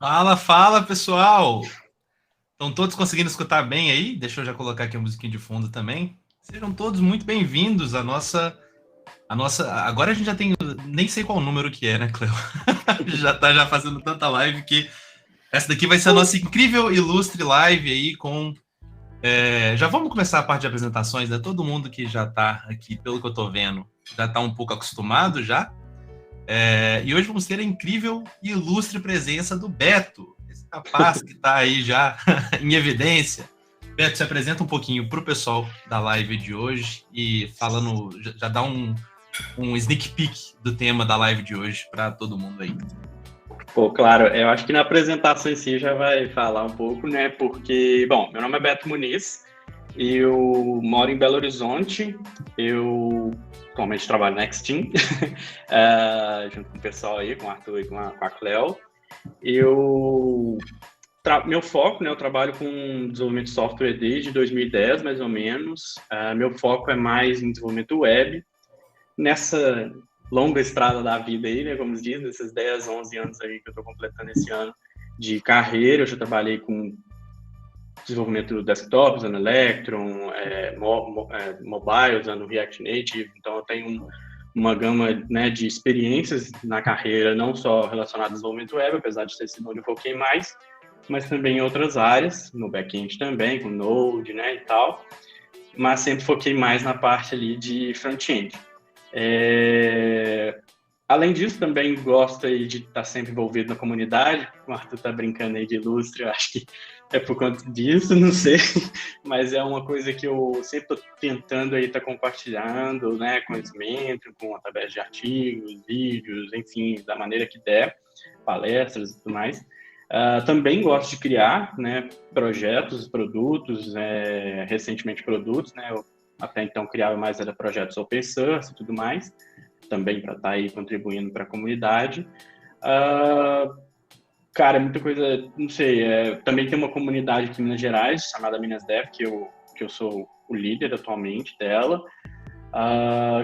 Fala, fala, pessoal! Estão todos conseguindo escutar bem aí? Deixa eu já colocar aqui a musiquinha de fundo também. Sejam todos muito bem-vindos à nossa... Agora a gente já tem... Nem sei qual número que é, né, Cleo? Já tá fazendo tanta live que... Essa daqui vai ser a nossa incrível, ilustre live aí com... Já vamos começar a parte de apresentações, né? Todo mundo que já tá aqui, pelo que eu tô vendo, já tá um pouco acostumado já. E hoje vamos ter a incrível e ilustre presença do Beto, esse rapaz que está aí já em evidência. Beto, se apresenta um pouquinho para o pessoal da live de hoje e falando, já dá um sneak peek do tema da live de hoje para todo mundo aí. Pô, claro, eu acho que na apresentação em si já vai falar um pouco, né? Porque, bom, meu nome é Beto Muniz, eu moro em Belo Horizonte, eu atualmente trabalho na Xteam, junto com o pessoal aí, com o Arthur e com a Cleo. Meu foco, né, eu trabalho com desenvolvimento de software desde 2010, mais ou menos. Meu foco é mais em desenvolvimento web. Nessa longa estrada da vida aí, né, como diz, nesses 10, 11 anos aí que eu estou completando esse ano de carreira, eu já trabalhei com desenvolvimento do desktop, usando Electron, mobile, usando React Native. Então, eu tenho uma gama, né, de experiências na carreira, não só relacionadas ao desenvolvimento web, apesar de ter sido onde eu foquei mais, mas também em outras áreas, no back-end também, com Node, né, e tal. Mas sempre foquei mais na parte ali de front-end. Além disso, também gosto aí de estar sempre envolvido na comunidade. O Arthur está brincando aí de ilustre, eu acho que é por conta disso, não sei. Mas é uma coisa que eu sempre estou tentando aí estar compartilhando, né, conhecimento, através de artigos, vídeos, enfim, da maneira que der, palestras e tudo mais. Também gosto de criar, né, projetos, produtos, recentemente produtos, né, eu até então criava mais projetos open source e tudo mais, também para estar aí contribuindo para a comunidade. Cara, muita coisa, não sei, também tem uma comunidade aqui em Minas Gerais, chamada Minas Dev, que eu sou o líder atualmente dela.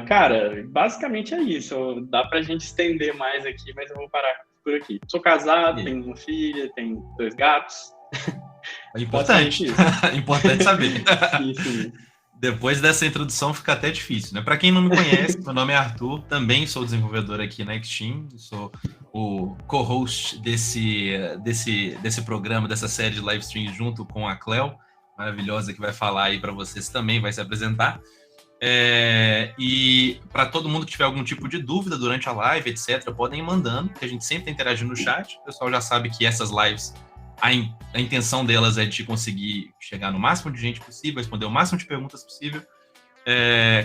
Cara, basicamente é isso, dá pra gente estender mais aqui, mas eu vou parar por aqui. Sou casado, tenho uma filha, tenho 2 gatos. É importante. Importante saber. Sim, sim. Depois dessa introdução fica até difícil, né? Para quem não me conhece, meu nome é Arthur, também sou desenvolvedor aqui na Xteam, sou o co-host desse programa, dessa série de live stream junto com a Cleo, maravilhosa, que vai falar aí para vocês também, vai se apresentar. E para todo mundo que tiver algum tipo de dúvida durante a live, etc., podem ir mandando, que a gente sempre está interagindo no chat. O pessoal já sabe que essas lives, a intenção delas é de conseguir chegar no máximo de gente possível, responder o máximo de perguntas possível.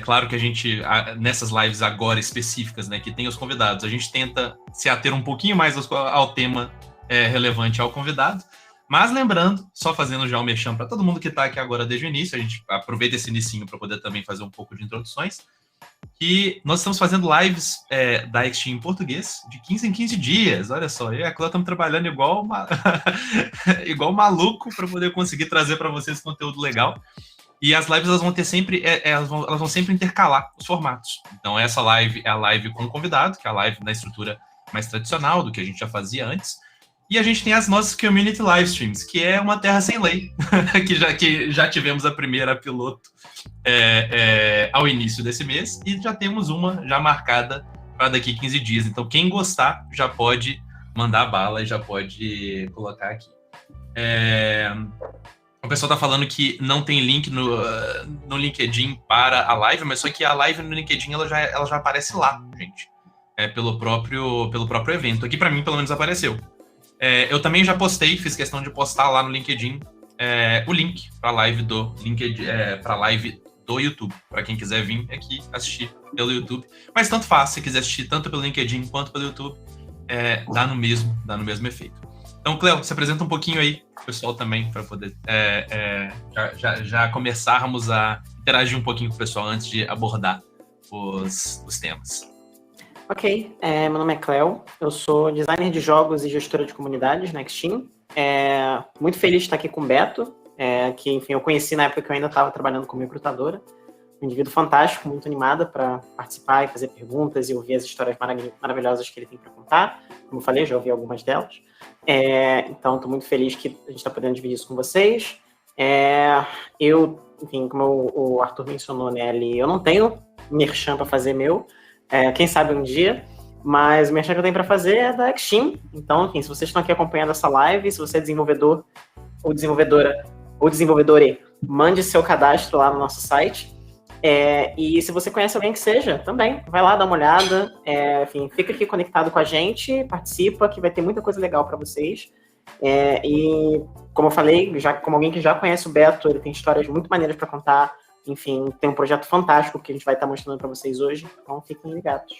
Claro que a gente, nessas lives agora específicas, né, que tem os convidados, a gente tenta se ater um pouquinho mais ao tema relevante ao convidado. Mas lembrando, só fazendo já um merchan para todo mundo que está aqui agora desde o início, a gente aproveita esse inicinho para poder também fazer um pouco de introduções, que nós estamos fazendo lives da Xteam em português de 15 em 15 dias. Olha só, eu e a Cleo estamos trabalhando igual maluco para poder conseguir trazer para vocês conteúdo legal. E as lives elas vão ter sempre, elas vão sempre intercalar os formatos. Então essa live é a live com o convidado, que é a live na estrutura mais tradicional do que a gente já fazia antes. E a gente tem as nossas Community Live Streams, que é uma terra sem lei, que já tivemos a primeira piloto ao início desse mês, e já temos uma já marcada para daqui 15 dias. Então, quem gostar já pode mandar bala e já pode colocar aqui. O pessoal está falando que não tem link no LinkedIn para a live, mas só que a live no LinkedIn ela já aparece lá, gente. Pelo próprio evento. Aqui, para mim, pelo menos, apareceu. Eu também já postei, fiz questão de postar lá no LinkedIn o link para a live do LinkedIn, para a live do YouTube, para quem quiser vir aqui assistir pelo YouTube. Mas tanto faz, se quiser assistir tanto pelo LinkedIn quanto pelo YouTube, dá no mesmo efeito. Então, Cleo, se apresenta um pouquinho aí, o pessoal também, para poder já começarmos a interagir um pouquinho com o pessoal antes de abordar os temas. Ok, meu nome é Cleo, eu sou designer de jogos e gestora de comunidades na Xteam. Muito feliz de estar aqui com o Beto, que, enfim, eu conheci na época que eu ainda estava trabalhando como recrutadora. Um indivíduo fantástico, muito animada para participar e fazer perguntas e ouvir as histórias maravilhosas que ele tem para contar. Como eu falei, já ouvi algumas delas. Então, estou muito feliz que a gente está podendo dividir isso com vocês. Enfim, como o Arthur mencionou, né, ali, eu não tenho merchan para fazer meu. Quem sabe um dia, mas o merchan que eu tenho para fazer é da Xteam. Então, enfim, se vocês estão aqui acompanhando essa live, se você é desenvolvedor ou desenvolvedora ou desenvolvedore, mande seu cadastro lá no nosso site. E se você conhece alguém que seja, também, vai lá dar uma olhada. Enfim, fica aqui conectado com a gente, participa, que vai ter muita coisa legal para vocês. E, como eu falei, como alguém que já conhece o Beto, ele tem histórias muito maneiras para contar. Enfim, tem um projeto fantástico que a gente vai estar mostrando para vocês hoje, então fiquem ligados.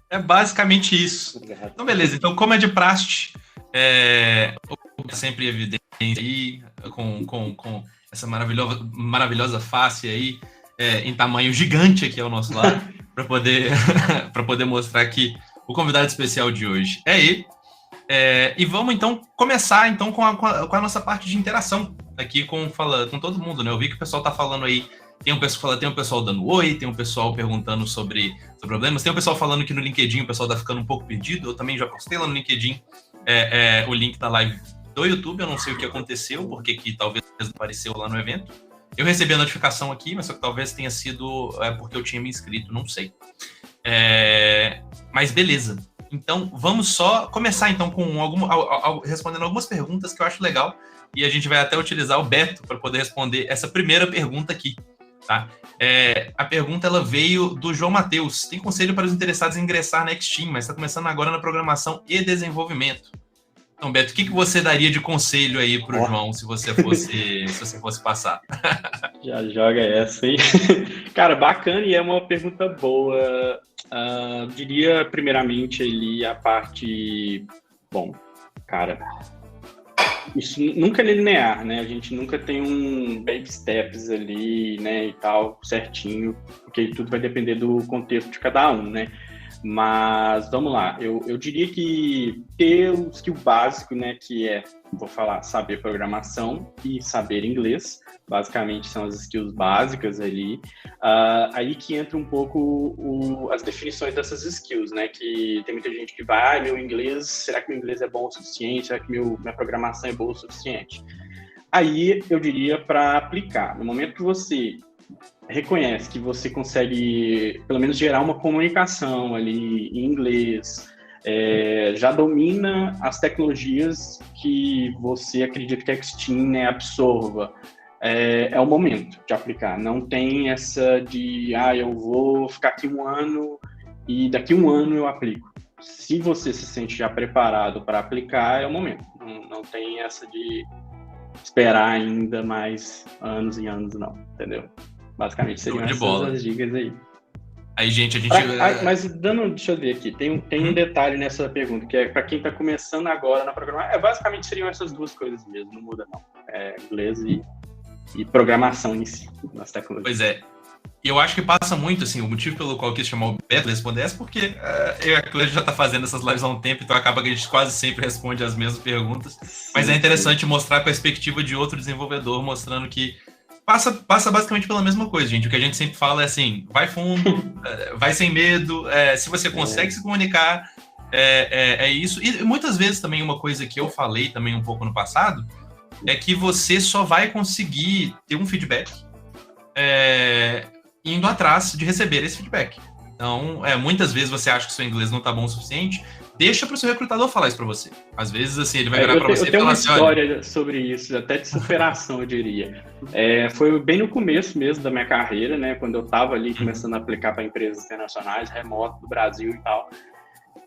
É basicamente isso. Então, beleza. Então, como é de praxe, sempre evidente aí, com essa maravilhosa face aí, em tamanho gigante aqui ao nosso lado, para poder mostrar aqui o convidado especial de hoje é ele. E vamos, então, começar então, com a nossa parte de interação aqui com todo mundo, né? Eu vi que o pessoal tá falando aí, tem um pessoal dando oi, tem um pessoal perguntando sobre problemas, tem um pessoal falando que no LinkedIn o pessoal tá ficando um pouco perdido. Eu também já postei lá no LinkedIn o link da live do YouTube, eu não sei o que aconteceu, porque que talvez não apareceu lá no evento. Eu recebi a notificação aqui, mas só que talvez tenha sido porque eu tinha me inscrito, não sei. Mas beleza. Então, vamos só começar então com respondendo algumas perguntas que eu acho legal, e a gente vai até utilizar o Beto para poder responder essa primeira pergunta aqui, tá? A pergunta ela veio do João Matheus. Tem conselho para os interessados em ingressar na Xteam, mas está começando agora na programação e desenvolvimento. Então, Beto, o que você daria de conselho aí para o João, se você fosse passar? Já joga essa, hein? Cara, bacana, e é uma pergunta boa. Diria, primeiramente, ali a parte... Bom, cara, isso nunca é linear, né? A gente nunca tem um baby steps ali, né, e tal, certinho, porque tudo vai depender do contexto de cada um, né? Mas vamos lá, eu diria que ter o skill básico, né, que é, vou falar, saber programação e saber inglês, basicamente são as skills básicas ali, aí que entra um pouco as definições dessas skills, né, que tem muita gente que vai, meu inglês, será que meu inglês é bom o suficiente? Será que minha programação é boa o suficiente? Aí eu diria para aplicar, no momento que você reconhece que você consegue, pelo menos, gerar uma comunicação ali em inglês, já domina as tecnologias que você acredita que a Extim, né, absorva, é o momento de aplicar. Não tem essa de, eu vou ficar aqui um ano e daqui um ano eu aplico. Se você se sente já preparado para aplicar, é o momento. Não tem essa de esperar ainda mais anos e anos, não, entendeu? Basicamente, seriam essas dicas aí. Aí, gente, a gente... Mas deixa eu ver aqui, tem um detalhe nessa pergunta, que é para quem está começando agora na programação. Basicamente, seriam essas duas coisas mesmo, não muda não. Inglês e programação em si, nas tecnologias. Pois é. Eu acho que passa muito, assim, o motivo pelo qual eu quis chamar o Beto responder é porque eu e a Cláudia já está fazendo essas lives há um tempo, então acaba que a gente quase sempre responde as mesmas perguntas. Sim, mas é interessante mostrar a perspectiva de outro desenvolvedor, mostrando que passa basicamente pela mesma coisa, gente. O que a gente sempre fala é assim, vai fundo, vai sem medo, se você consegue se comunicar, é isso. E muitas vezes também uma coisa que eu falei também um pouco no passado, é que você só vai conseguir ter um feedback indo atrás de receber esse feedback. Então, muitas vezes você acha que seu inglês não está bom o suficiente, deixa para o seu recrutador falar isso para você. Às vezes, assim, ele vai virar para você e falar assim... Eu tenho uma história sobre isso, até de superação, eu diria. Foi bem no começo mesmo da minha carreira, né? Quando eu estava ali começando a aplicar para empresas internacionais, remoto do Brasil e tal.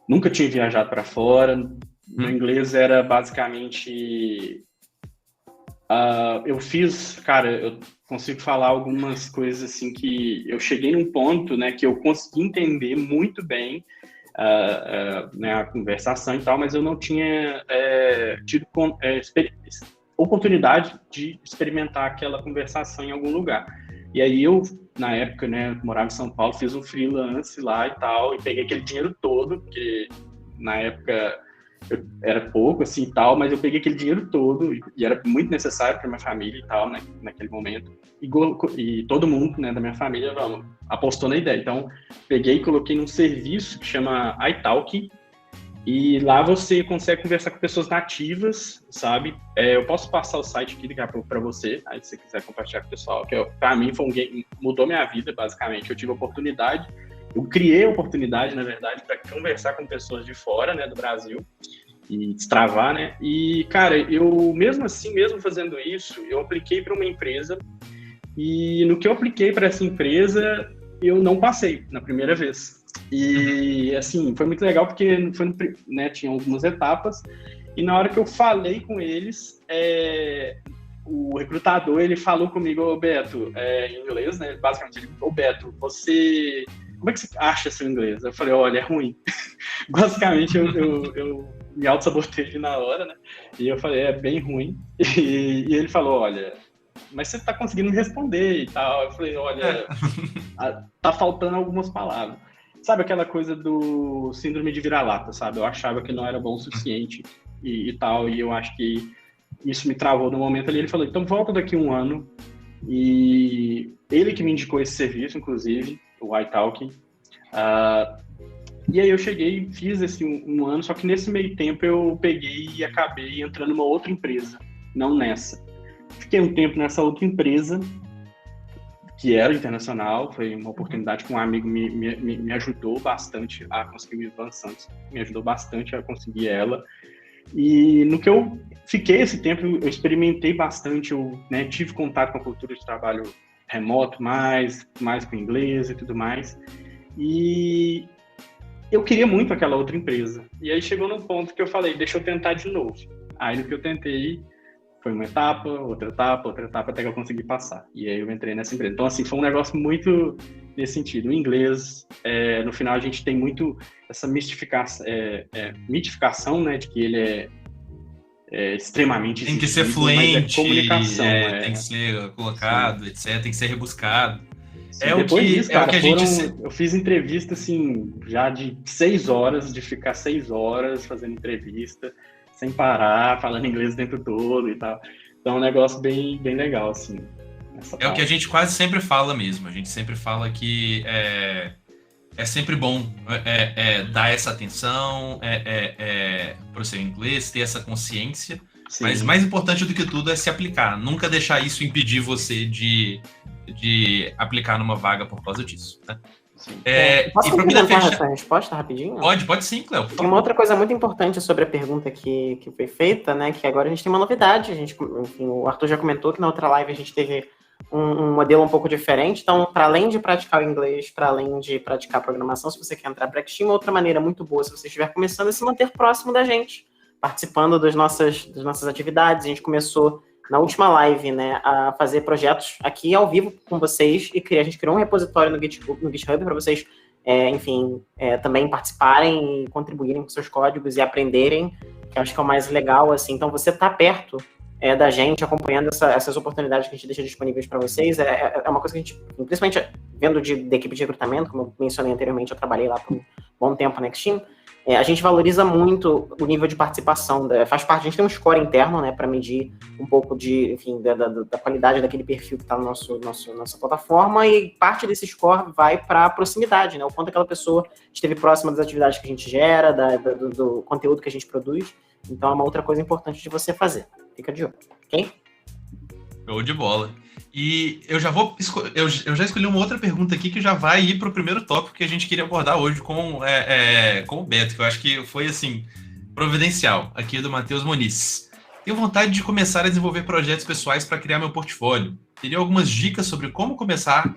Nunca tinha viajado para fora. Meu inglês era basicamente... eu consigo falar algumas coisas assim que eu cheguei num ponto, né, que eu consegui entender muito bem né, a conversação e tal, mas eu não tinha tido oportunidade de experimentar aquela conversação em algum lugar. E aí eu, na época, né, morava em São Paulo, fiz um freelance lá e tal, e peguei aquele dinheiro todo, porque na época era pouco, assim, e tal, mas eu peguei aquele dinheiro todo e era muito necessário para minha família e tal, né, naquele momento. E todo mundo, né, da minha família, apostou na ideia. Então, peguei e coloquei num serviço que chama italki, e lá você consegue conversar com pessoas nativas, sabe? Eu posso passar o site aqui daqui a pouco para você, aí se você quiser compartilhar com o pessoal, que para mim foi um game, mudou minha vida, basicamente. Eu tive a oportunidade, eu criei a oportunidade, na verdade, para conversar com pessoas de fora, né, do Brasil, e destravar, né? E, cara, eu, mesmo assim, mesmo fazendo isso, eu apliquei para uma empresa, e no que eu apliquei para essa empresa, eu não passei na primeira vez. E, assim, foi muito legal porque né, tinha algumas etapas, e na hora que eu falei com eles, o recrutador, ele falou comigo, ô Beto, em inglês, né, basicamente, ele falou, ô Beto, como é que você acha seu inglês? Eu falei, olha, é ruim. Basicamente, eu me auto-sabotei ali na hora, né, e eu falei, é bem ruim, e ele falou, olha, mas você tá conseguindo me responder e tal. Eu falei, olha, tá faltando algumas palavras. Sabe aquela coisa do síndrome de vira-lata, sabe? Eu achava que não era bom o suficiente e tal, e eu acho que isso me travou no momento ali. Ele falou, então volta daqui um ano. E ele que me indicou esse serviço, inclusive, o italki. E aí eu cheguei, fiz esse um ano, só que nesse meio tempo eu peguei e acabei entrando numa outra empresa, não nessa. Fiquei um tempo nessa outra empresa, que era internacional, foi uma oportunidade que um amigo me ajudou bastante a conseguir o Ivan Santos, me ajudou bastante a conseguir ela. E no que eu fiquei esse tempo, eu experimentei bastante, eu, né, tive contato com a cultura de trabalho remoto, mais com inglês e tudo mais. E eu queria muito aquela outra empresa. E aí chegou num ponto que eu falei, deixa eu tentar de novo. Aí no que eu tentei, foi uma etapa, outra etapa, até que eu consegui passar. E aí eu entrei nessa empresa. Então, assim, foi um negócio muito nesse sentido. O inglês, no final, a gente tem muito essa mitificação, né, de que ele é extremamente tem que ser fluente, comunicação. tem que ser colocado, etc. Tem que ser rebuscado. Depois disso, cara, que a gente... eu fiz entrevista, assim, já de 6 horas, de ficar 6 horas fazendo entrevista, sem parar, falando inglês o tempo todo e tal. Então é um negócio bem, bem legal, assim. É o que a gente quase sempre fala mesmo. A gente sempre fala que é sempre bom dar essa atenção para o seu inglês, ter essa consciência. Sim. Mas mais importante do que tudo é se aplicar. Nunca deixar isso impedir você de aplicar numa vaga por causa disso. Né? Posso complementar essa resposta rapidinho? Pode sim, Cléo. Tem uma outra coisa muito importante sobre a pergunta que foi feita, né? Que agora a gente tem uma novidade. Enfim, o Arthur já comentou que na outra live a gente teve um modelo um pouco diferente. Então, para além de praticar o inglês, para além de praticar a programação, se você quer entrar para a Xteam, outra maneira muito boa, se você estiver começando, é se manter próximo da gente, participando das nossas atividades. A gente começou na última live, né, a fazer projetos aqui ao vivo com vocês e a gente criou um repositório no GitHub para vocês, também participarem e contribuírem com seus códigos e aprenderem, que eu acho que é o mais legal, assim. Então, você tá perto da gente, acompanhando essas oportunidades que a gente deixa disponíveis para vocês, é uma coisa que a gente, principalmente vendo da equipe de recrutamento, como eu mencionei anteriormente, eu trabalhei lá por um bom tempo na Xteam, a gente valoriza muito o nível de participação, faz parte, a gente tem um score interno, né, para medir um pouco da qualidade daquele perfil que está na nossa plataforma, e parte desse score vai para a proximidade, né, o quanto aquela pessoa esteve próxima das atividades que a gente gera, do conteúdo que a gente produz. Então é uma outra coisa importante de você fazer. Fica de olho, ok? Show de bola. E eu já escolhi uma outra pergunta aqui que já vai ir para o primeiro tópico que a gente queria abordar hoje com o Beto, que eu acho que foi, assim, providencial, aqui do Matheus Muniz. Tenho vontade de começar a desenvolver projetos pessoais para criar meu portfólio. Teria algumas dicas sobre como começar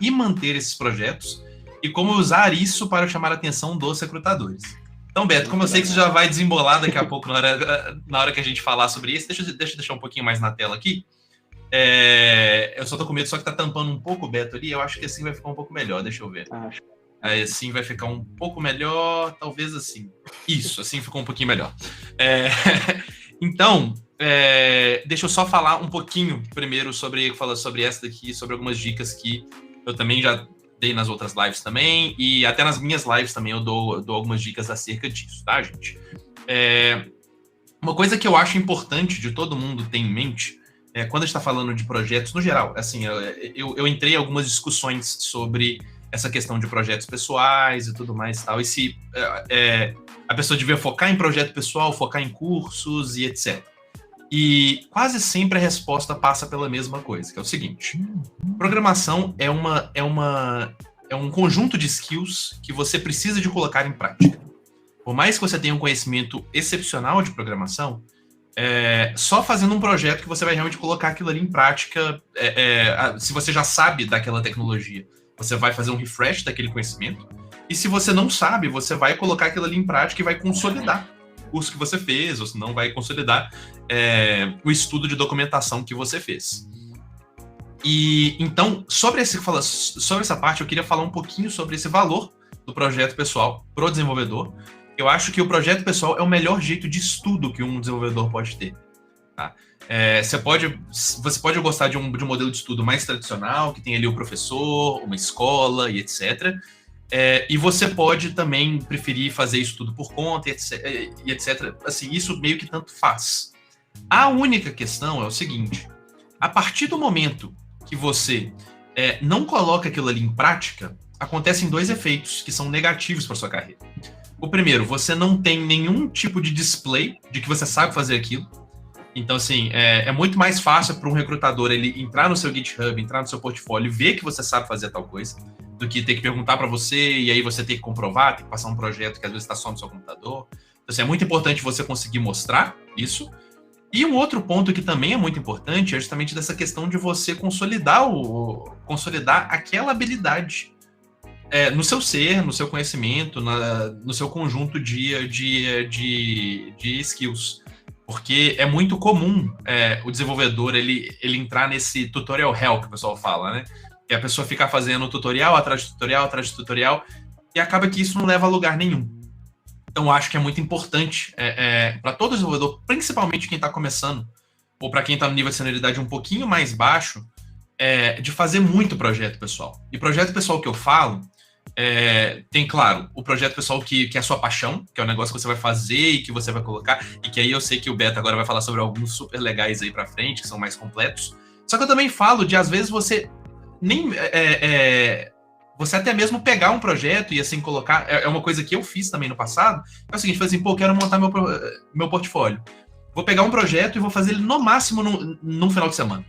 e manter esses projetos e como usar isso para chamar a atenção dos recrutadores. Então, Beto, como eu sei que você já vai desembolar daqui a pouco na hora que a gente falar sobre isso, deixa eu deixar um pouquinho mais na tela aqui. Eu só tô com medo, só que tá tampando um pouco o Beto ali. Eu acho que assim vai ficar um pouco melhor, deixa eu ver. Aí assim vai ficar um pouco melhor, talvez assim. Isso, assim ficou um pouquinho melhor. Então, deixa eu só falar um pouquinho primeiro sobre essa daqui, sobre algumas dicas que eu também já dei nas outras lives também, e até nas minhas lives também eu dou algumas dicas acerca disso, tá, gente? Uma coisa que eu acho importante de todo mundo ter em mente, quando a gente está falando de projetos, no geral, assim, eu entrei em algumas discussões sobre essa questão de projetos pessoais e tudo mais e tal, e se a pessoa devia focar em projeto pessoal, focar em cursos e etc. E quase sempre a resposta passa pela mesma coisa, que é o seguinte: programação é um conjunto de skills que você precisa de colocar em prática. Por mais que você tenha um conhecimento excepcional de programação, só fazendo um projeto que você vai realmente colocar aquilo ali em prática. Se você já sabe daquela tecnologia, você vai fazer um refresh daquele conhecimento. E se você não sabe, você vai colocar aquilo ali em prática e vai consolidar o curso que você fez, ou se não, vai consolidar o estudo de documentação que você fez. E então, sobre essa parte, eu queria falar um pouquinho sobre esse valor do projeto pessoal para o desenvolvedor. Eu acho que o projeto pessoal é o melhor jeito de estudo que um desenvolvedor pode ter. Tá? Você pode gostar de um modelo de estudo mais tradicional, que tem ali o professor, uma escola e etc. E você pode também preferir fazer isso tudo por conta e etc. Assim, isso meio que tanto faz. A única questão é o seguinte: a partir do momento que você não coloca aquilo ali em prática, acontecem 2 efeitos que são negativos para sua carreira. O primeiro, você não tem nenhum tipo de display de que você sabe fazer aquilo. Então, assim, é muito mais fácil para um recrutador ele entrar no seu GitHub, entrar no seu portfólio e ver que você sabe fazer tal coisa, do que ter que perguntar para você e aí você ter que comprovar, ter que passar um projeto que às vezes está só no seu computador. Então, assim, é muito importante você conseguir mostrar isso. E um outro ponto que também é muito importante é justamente dessa questão de você consolidar aquela habilidade no seu ser, no seu conhecimento, no seu conjunto de skills. Porque é muito comum o desenvolvedor ele entrar nesse tutorial hell que o pessoal fala, né? Que a pessoa ficar fazendo tutorial atrás de tutorial, atrás de tutorial, e acaba que isso não leva a lugar nenhum. Então, acho que é muito importante para todo desenvolvedor, principalmente quem está começando, ou para quem está no nível de senioridade um pouquinho mais baixo, de fazer muito projeto pessoal. E projeto pessoal que eu falo, tem, claro, o projeto pessoal que é a sua paixão, que é o negócio que você vai fazer e que você vai colocar, e que aí eu sei que o Beto agora vai falar sobre alguns super legais aí pra frente, que são mais completos. Só que eu também falo de, às vezes, você você até mesmo pegar um projeto e, assim, colocar... É uma coisa que eu fiz também no passado. É o seguinte, foi assim, quero montar meu portfólio. Vou pegar um projeto e vou fazer ele no máximo num final de semana.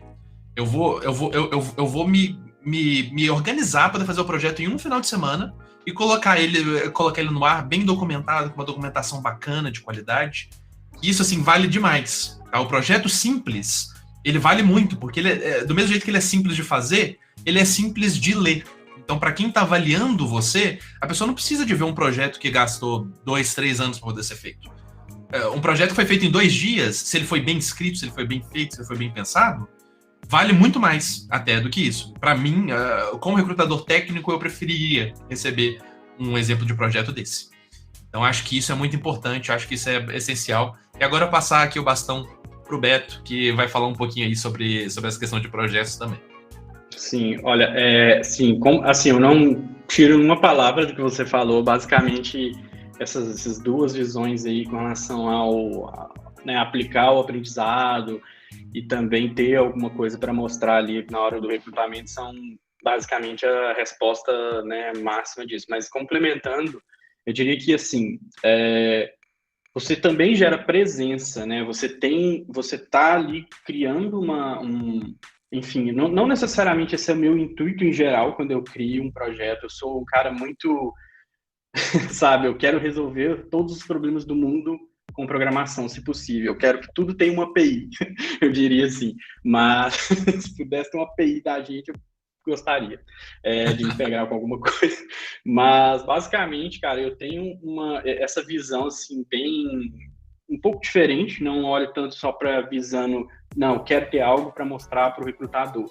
Eu vou me organizar para fazer o projeto em um final de semana e colocar ele no ar bem documentado, com uma documentação bacana, de qualidade. Isso, assim, vale demais. Tá? O projeto simples, ele vale muito, porque do mesmo jeito que ele é simples de fazer, ele é simples de ler. Então, para quem está avaliando você, a pessoa não precisa de ver um projeto que gastou 2, 3 anos para poder ser feito. Um projeto que foi feito em 2 dias, se ele foi bem escrito, se ele foi bem feito, se ele foi bem pensado, vale muito mais até do que isso. Para mim, como recrutador técnico, eu preferiria receber um exemplo de projeto desse. Então, acho que isso é muito importante, acho que isso é essencial. E agora passar aqui o bastão para o Beto, que vai falar um pouquinho aí sobre essa questão de projetos também. Sim, olha, assim, eu não tiro uma palavra do que você falou, basicamente essas duas visões aí com relação ao aplicar o aprendizado e também ter alguma coisa para mostrar ali na hora do recrutamento são basicamente a resposta, né, máxima disso. Mas complementando, eu diria que, assim, você também gera presença, né? Você tá ali criando enfim, não necessariamente esse é o meu intuito em geral quando eu crio um projeto. Eu sou um cara muito, sabe, eu quero resolver todos os problemas do mundo com programação, se possível. Eu quero que tudo tenha uma API, eu diria assim. Mas se pudesse ter uma API da gente, eu gostaria de integrar com alguma coisa. Mas, basicamente, cara, eu tenho essa visão, assim, bem... um pouco diferente, não olho tanto só para visando, não, quero ter algo para mostrar para o recrutador.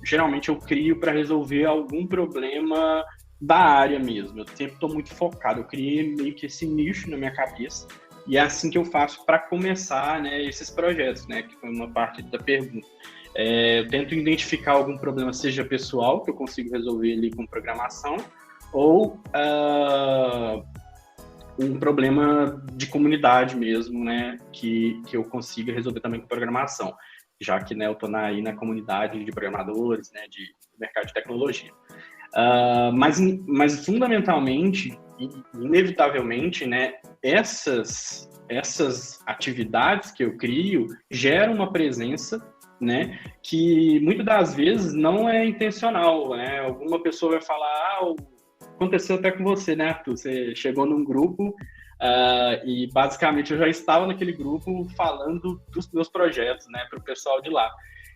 Geralmente eu crio para resolver algum problema da área mesmo. Eu sempre estou muito focado. Eu criei meio que esse nicho na minha cabeça e é assim que eu faço para começar, né, esses projetos, né, que foi uma parte da pergunta. Eu tento identificar algum problema, seja pessoal, que eu consigo resolver ali com programação, ou um problema de comunidade mesmo, né, que eu consiga resolver também com programação, já que, né, eu estou aí na comunidade de programadores, né, de mercado de tecnologia. Mas fundamentalmente, e inevitavelmente, né, essas atividades que eu crio geram uma presença, né, que muitas das vezes não é intencional, né? Alguma pessoa vai falar, aconteceu até com você, né, Arthur? Você chegou num grupo e basicamente eu já estava naquele grupo falando dos meus projetos, né, para o pessoal de lá.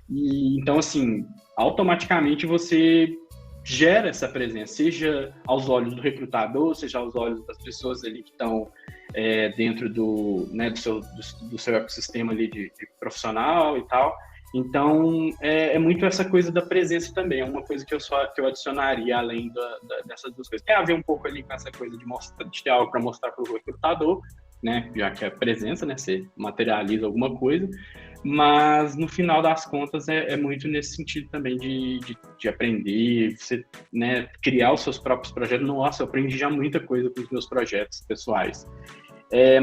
E então, assim, automaticamente você gera essa presença, seja aos olhos do recrutador, seja aos olhos das pessoas ali que estão dentro do seu ecossistema ali de profissional e tal. Então, é muito essa coisa da presença também, é uma coisa que eu adicionaria além dessas duas coisas. Tem a ver um pouco ali com essa coisa de ter algo para mostrar para o recrutador, né, já que é presença, né, você materializa alguma coisa, mas no final das contas é muito nesse sentido também de aprender, você, né, criar os seus próprios projetos. Nossa, eu aprendi já muita coisa com os meus projetos pessoais.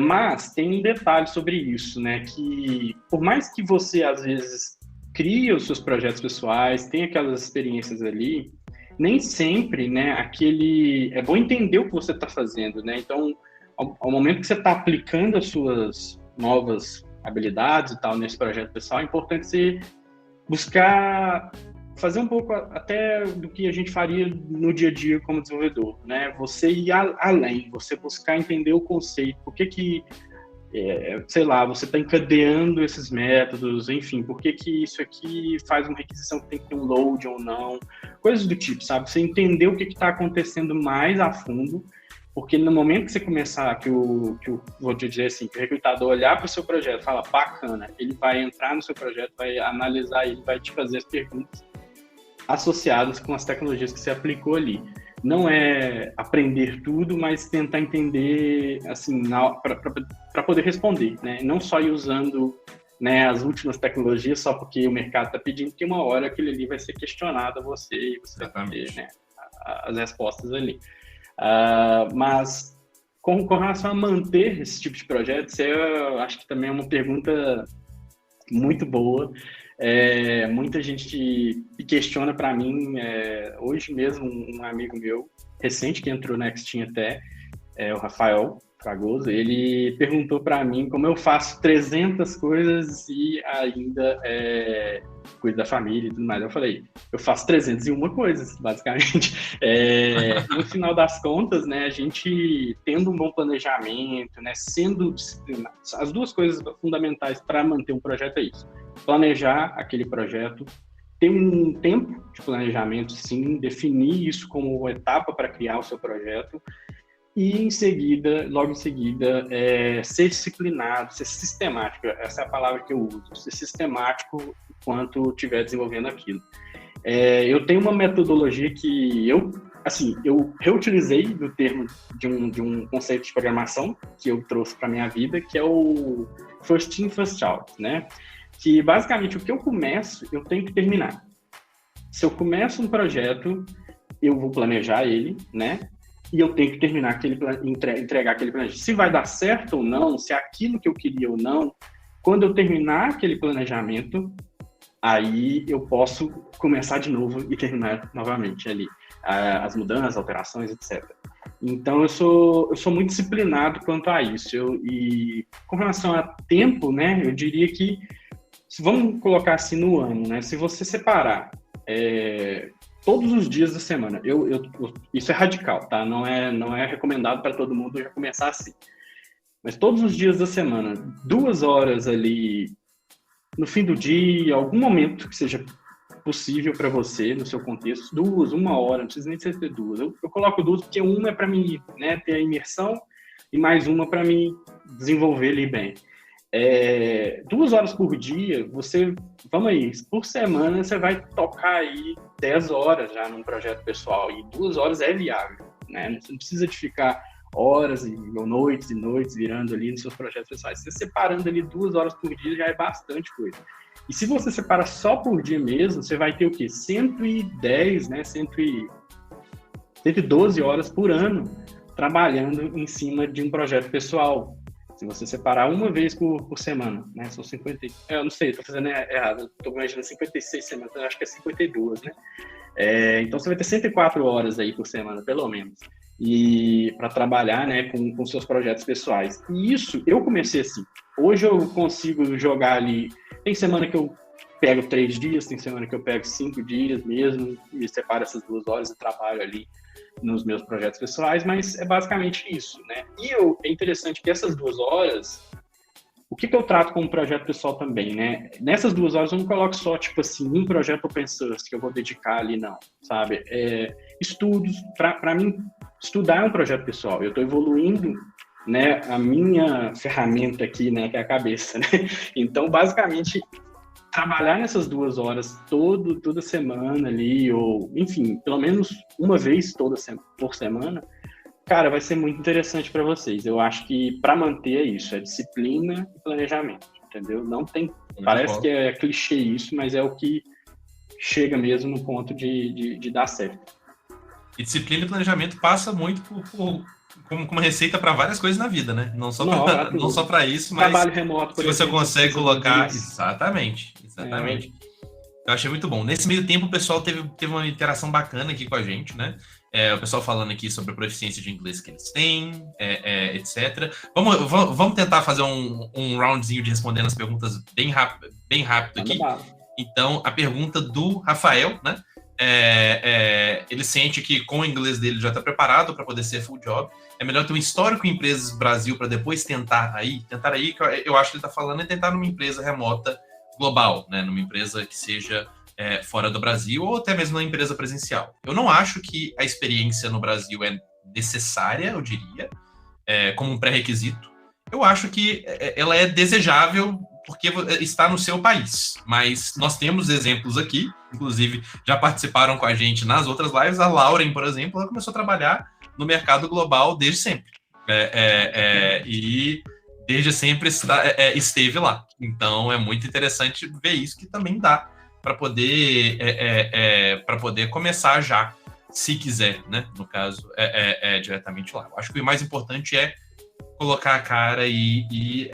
Mas tem um detalhe sobre isso, né, que por mais que você às vezes crie os seus projetos pessoais, tem aquelas experiências ali, nem sempre, né, é bom entender o que você está fazendo, né, então ao momento que você está aplicando as suas novas habilidades e tal nesse projeto pessoal, é importante você buscar fazer um pouco até do que a gente faria no dia a dia como desenvolvedor, né? Você ir além, você buscar entender o conceito, por que sei lá, você está encadeando esses métodos, enfim, por que isso aqui faz uma requisição que tem que ter um load ou não, coisas do tipo, sabe? Você entender o que está acontecendo mais a fundo, porque no momento que você começar, vou dizer assim, que o recrutador olhar para o seu projeto e falar, bacana, ele vai entrar no seu projeto, vai analisar ele, vai te fazer as perguntas associadas com as tecnologias que você aplicou ali. Não é aprender tudo, mas tentar entender, assim, para poder responder, né? Não só ir usando né, as últimas tecnologias só porque o mercado está pedindo, que uma hora aquilo ali vai ser questionado a você e você vai ter, né, as respostas ali. Mas com relação a manter esse tipo de projetos, eu acho que também é uma pergunta muito boa. Muita gente questiona para mim, hoje mesmo um amigo meu, recente, que entrou na Extim até, o Rafael Fragoso, ele perguntou para mim como eu faço 300 coisas e ainda cuido da família e tudo mais. Eu falei, eu faço 301 coisas, basicamente. No final das contas, né, a gente tendo um bom planejamento, né, sendo disciplinado, as duas coisas fundamentais para manter um projeto é isso. Planejar aquele projeto, ter um tempo de planejamento, sim, definir isso como etapa para criar o seu projeto, e logo em seguida, ser disciplinado, ser sistemático. Essa é a palavra que eu uso, ser sistemático enquanto estiver desenvolvendo aquilo. Eu tenho uma metodologia que eu reutilizei do termo de um conceito de programação que eu trouxe para minha vida, que é o First In, First Out, né? Que basicamente o que eu começo, eu tenho que terminar. Se eu começo um projeto, eu vou planejar ele, né? E eu tenho que terminar entregar aquele planejamento. Se vai dar certo ou não, se é aquilo que eu queria ou não, quando eu terminar aquele planejamento, aí eu posso começar de novo e terminar novamente ali. As mudanças, alterações, etc. Então, eu sou muito disciplinado quanto a isso. E com relação a tempo, né, eu diria que, vamos colocar assim no ano, né, se você separar todos os dias da semana, isso é radical, tá? Não é recomendado para todo mundo já começar assim. Mas todos os dias da semana, 2 horas ali no fim do dia, algum momento que seja possível para você, no seu contexto, 2, 1 hora, não precisa nem ser 2. Eu coloco 2 porque uma é para mim, né, ter a imersão e mais uma para mim desenvolver ali bem. 2 horas por dia, vamos aí, por semana você vai tocar aí 10 horas já num projeto pessoal, e 2 horas é viável, né? Você não precisa de ficar horas ou noites e noites virando ali nos seus projetos pessoais. Você separando ali 2 horas por dia já é bastante coisa. E se você separa só por dia mesmo, você vai ter o quê? 110, né? 112 horas por ano trabalhando em cima de um projeto pessoal. Se você separar uma vez por semana, né? São 50... Eu não sei, estou fazendo errado. Estou imaginando 56 semanas, acho que é 52, né? Então você vai ter 104 horas aí por semana, pelo menos. E para trabalhar, né, com seus projetos pessoais. E isso, eu comecei assim. Hoje eu consigo jogar ali... Tem semana que eu pego 3 dias, tem semana que eu pego 5 dias mesmo, e separo essas 2 horas e trabalho ali nos meus projetos pessoais, mas é basicamente isso, né? E é interessante que essas 2 horas, o que eu trato como projeto pessoal também, né? Nessas 2 horas eu não coloco só, tipo assim, um projeto open source que eu vou dedicar ali, não, sabe? Estudos, para mim, estudar é um projeto pessoal. Eu estou evoluindo, né, a minha ferramenta aqui, né, que é a cabeça, né? Então, basicamente, trabalhar nessas 2 horas toda semana ali, ou, enfim, pelo menos uma vez por semana, cara, vai ser muito interessante para vocês. Eu acho que para manter é isso, é disciplina e planejamento, entendeu? Não tem, parece que é clichê isso, mas é o que chega mesmo no ponto de dar certo. E disciplina e planejamento passa muito como uma receita para várias coisas na vida, né? Não só para isso, mas trabalho remoto, por se você consegue colocar... Exatamente. Eu achei muito bom. Nesse meio tempo, o pessoal teve uma interação bacana aqui com a gente, né? O pessoal falando aqui sobre a proficiência de inglês que eles têm, etc. Vamos tentar fazer um roundzinho de respondendo as perguntas bem rápido aqui. Então, a pergunta do Rafael, né? Ele sente que com o inglês dele já está preparado para poder ser full job. É melhor ter um histórico em empresas do Brasil para depois tentar aí, que eu acho que ele está falando, é tentar numa empresa remota global, né? Numa empresa que seja fora do Brasil, ou até mesmo na empresa presencial. Eu não acho que a experiência no Brasil é necessária, eu diria, como um pré-requisito. Eu acho que ela é desejável porque está no seu país. Mas nós temos exemplos aqui, inclusive já participaram com a gente nas outras lives. A Lauren, por exemplo, ela começou a trabalhar no mercado global desde sempre. E desde sempre esteve lá. Então, é muito interessante ver isso, que também dá para poder, para poder começar já, se quiser, né? No caso, diretamente lá. Eu acho que o mais importante é colocar a cara e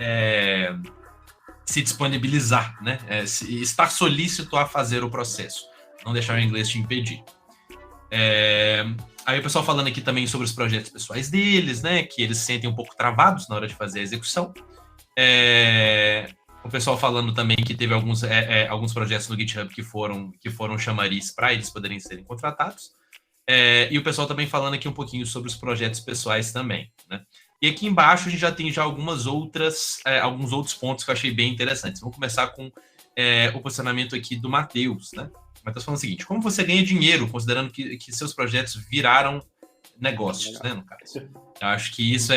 se disponibilizar, né? Estar solícito a fazer o processo. Não deixar o inglês te impedir. Aí o pessoal falando aqui também sobre os projetos pessoais deles, né? Que eles se sentem um pouco travados na hora de fazer a execução. O pessoal falando também que teve alguns projetos no GitHub que foram chamariz para eles poderem serem contratados. E o pessoal também falando aqui um pouquinho sobre os projetos pessoais também, né? E aqui embaixo a gente já tem alguns outros pontos que eu achei bem interessantes. Vamos começar com o posicionamento aqui do Matheus, né? O Matheus falando o seguinte: como você ganha dinheiro considerando que seus projetos viraram negócios, né, no caso? Eu acho que isso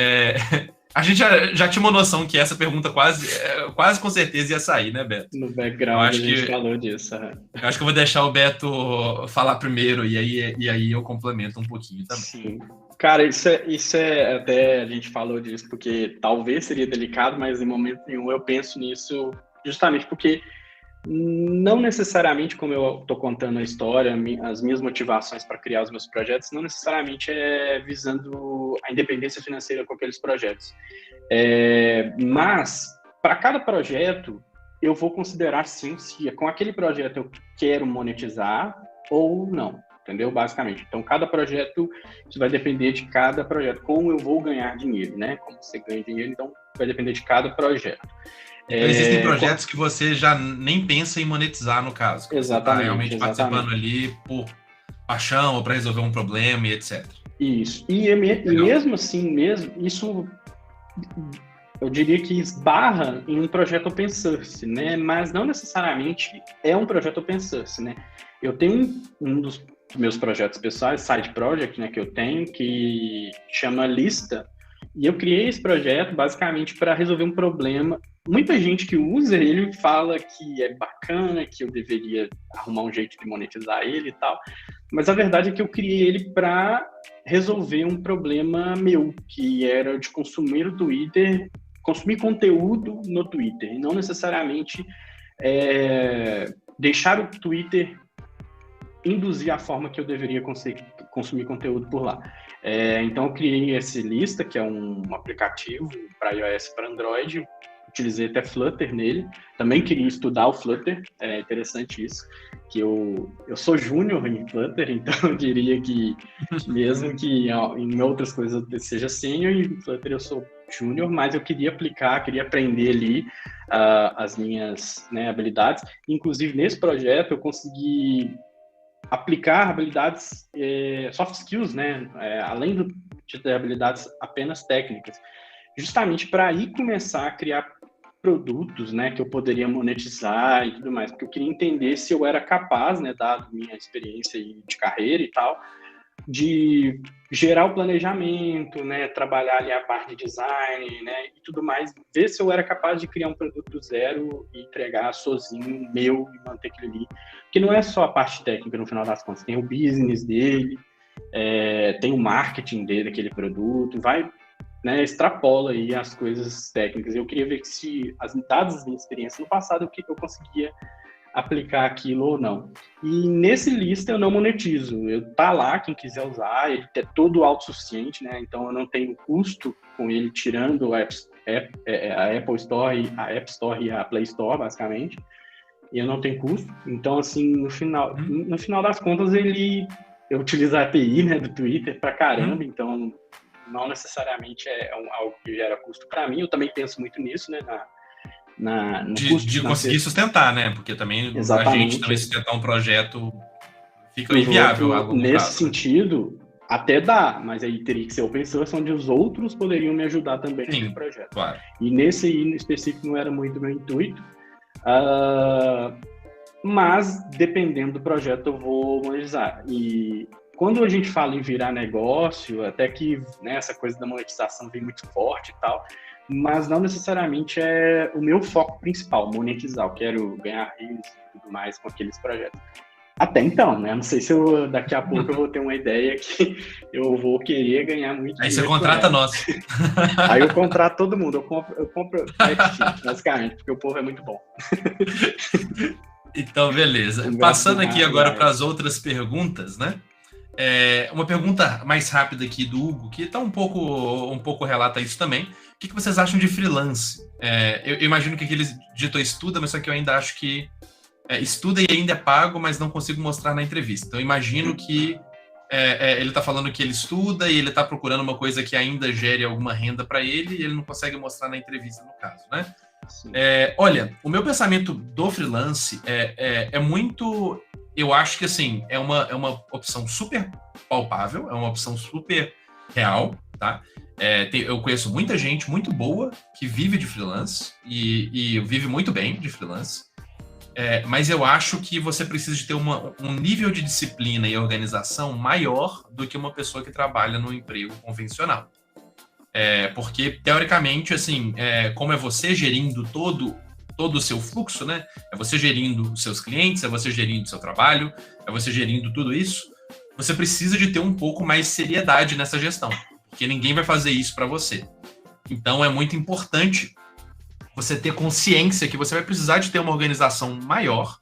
a gente já tinha uma noção que essa pergunta quase com certeza ia sair, né, Beto? No background a gente falou disso. Eu acho que eu vou deixar o Beto falar primeiro e aí eu complemento um pouquinho também. Sim. Cara, isso é até a gente falou disso porque talvez seria delicado, mas em momento nenhum eu penso nisso justamente porque não necessariamente, como eu estou contando a história, as minhas motivações para criar os meus projetos, não necessariamente é visando a independência financeira com aqueles projetos. Mas, para cada projeto, eu vou considerar sim se com aquele projeto eu quero monetizar ou não, entendeu? Basicamente. Então, cada projeto, isso vai depender de cada projeto. Como eu vou ganhar dinheiro, né? Como você ganha dinheiro, então vai depender de cada projeto. Então, existem projetos que você já nem pensa em monetizar, no caso. Exatamente. Tá realmente participando ali por paixão ou para resolver um problema e etc. Isso. E mesmo assim, isso eu diria que esbarra em um projeto open source, né? Mas não necessariamente é um projeto open source, né? Eu tenho um dos meus projetos pessoais, side project, né, que eu tenho, que chama Lista. E eu criei esse projeto basicamente para resolver um problema. Muita gente que usa ele fala que é bacana, que eu deveria arrumar um jeito de monetizar ele e tal. Mas a verdade é que eu criei ele para resolver um problema meu, que era de consumir o Twitter, consumir conteúdo no Twitter, e não necessariamente deixar o Twitter induzir a forma que eu deveria consumir conteúdo por lá. Então, eu criei essa Lista, que é um aplicativo para iOS e para Android. Utilizei até Flutter nele. Também queria estudar o Flutter. É interessante isso, que eu sou júnior em Flutter, então eu diria que mesmo que em outras coisas eu seja sênior, em Flutter eu sou júnior, mas eu queria aplicar, queria aprender ali as minhas, né, habilidades. Inclusive, nesse projeto, eu consegui aplicar habilidades, soft skills, né, além de ter habilidades apenas técnicas, justamente para aí começar a criar produtos, né, que eu poderia monetizar e tudo mais, porque eu queria entender se eu era capaz, né, dado minha experiência de carreira e tal, de gerar o planejamento, né, trabalhar ali a parte de design, né, e tudo mais, ver se eu era capaz de criar um produto do zero e entregar sozinho, meu, e manter aquilo ali. Porque não é só a parte técnica, no final das contas, tem o business dele, tem o marketing dele, aquele produto, vai, né, extrapola aí as coisas técnicas. Eu queria ver se, dadas as minhas experiências no passado, o que eu conseguia aplicar aquilo ou não. E nesse Lista eu não monetizo. Tá lá, quem quiser usar, ele é todo autossuficiente, né? Então eu não tenho custo com ele, tirando a Apple Store, a App Store e a Play Store, basicamente. E eu não tenho custo. Então, assim, no final das contas, eu utilizo a API, né, do Twitter pra caramba, então não necessariamente é algo que gera custo para mim. Eu também penso muito nisso, né, de conseguir sustentar, né? Porque também exatamente, a gente também sustentar um projeto fica inviável. Nesse sentido, até dá, mas aí teria que ser open source, onde os outros poderiam me ajudar também no projeto. Claro. E nesse aí, no específico, não era muito meu intuito. Mas, dependendo do projeto, eu vou monetizar. E quando a gente fala em virar negócio, até que, né, essa coisa da monetização vem muito forte e tal, mas não necessariamente é o meu foco principal, monetizar. Eu quero ganhar rios e tudo mais com aqueles projetos. Até então, né? Não sei se daqui a pouco eu vou ter uma ideia que eu vou querer ganhar muito dinheiro. Aí você contrata nós. Aí eu contrato todo mundo, eu compro Xtim, basicamente, porque o povo é muito bom. Então, beleza. Passando aqui agora para as outras perguntas, né? Uma pergunta mais rápida aqui do Hugo, que tá um pouco relata isso também. O que vocês acham de freelance? Eu imagino que aqui ele digitou estuda, mas só que eu ainda acho que estuda e ainda é pago, mas não consigo mostrar na entrevista. Então, eu imagino que ele está falando que ele estuda e ele está procurando uma coisa que ainda gere alguma renda para ele e ele não consegue mostrar na entrevista, no caso, né? Olha, o meu pensamento do freelance é muito... Eu acho que, assim, é uma opção super palpável, é uma opção super real, tá? Eu conheço muita gente muito boa que vive de freelance e vive muito bem de freelance. Mas eu acho que você precisa de ter um nível de disciplina e organização maior do que uma pessoa que trabalha no emprego convencional. Porque, teoricamente, assim, como é você gerindo todo o seu fluxo, né? É você gerindo os seus clientes, é você gerindo o seu trabalho, é você gerindo tudo isso, você precisa de ter um pouco mais de seriedade nessa gestão, porque ninguém vai fazer isso para você. Então, é muito importante você ter consciência que você vai precisar de ter uma organização maior,